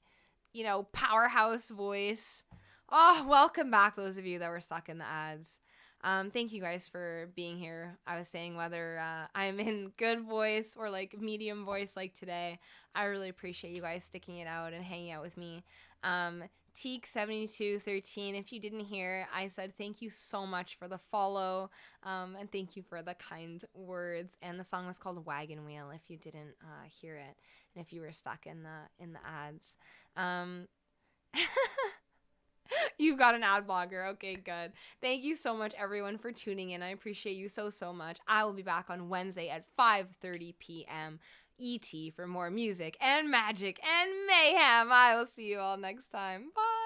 you know, powerhouse voice. Oh, welcome back those of you that were stuck in the ads. Thank you guys for being here. I was saying whether I'm in good voice or like medium voice like today, I really appreciate you guys sticking it out and hanging out with me. Teak7213, if you didn't hear, I said thank you so much for the follow, and thank you for the kind words. And the song was called Wagon Wheel if you didn't hear it, and if you were stuck in the ads. You got an ad blogger. Okay, good. Thank you so much, everyone, for tuning in. I appreciate you so much. I will be back on Wednesday at 5:30 p.m. ET for more music and magic and mayhem. I will see you all next time. Bye.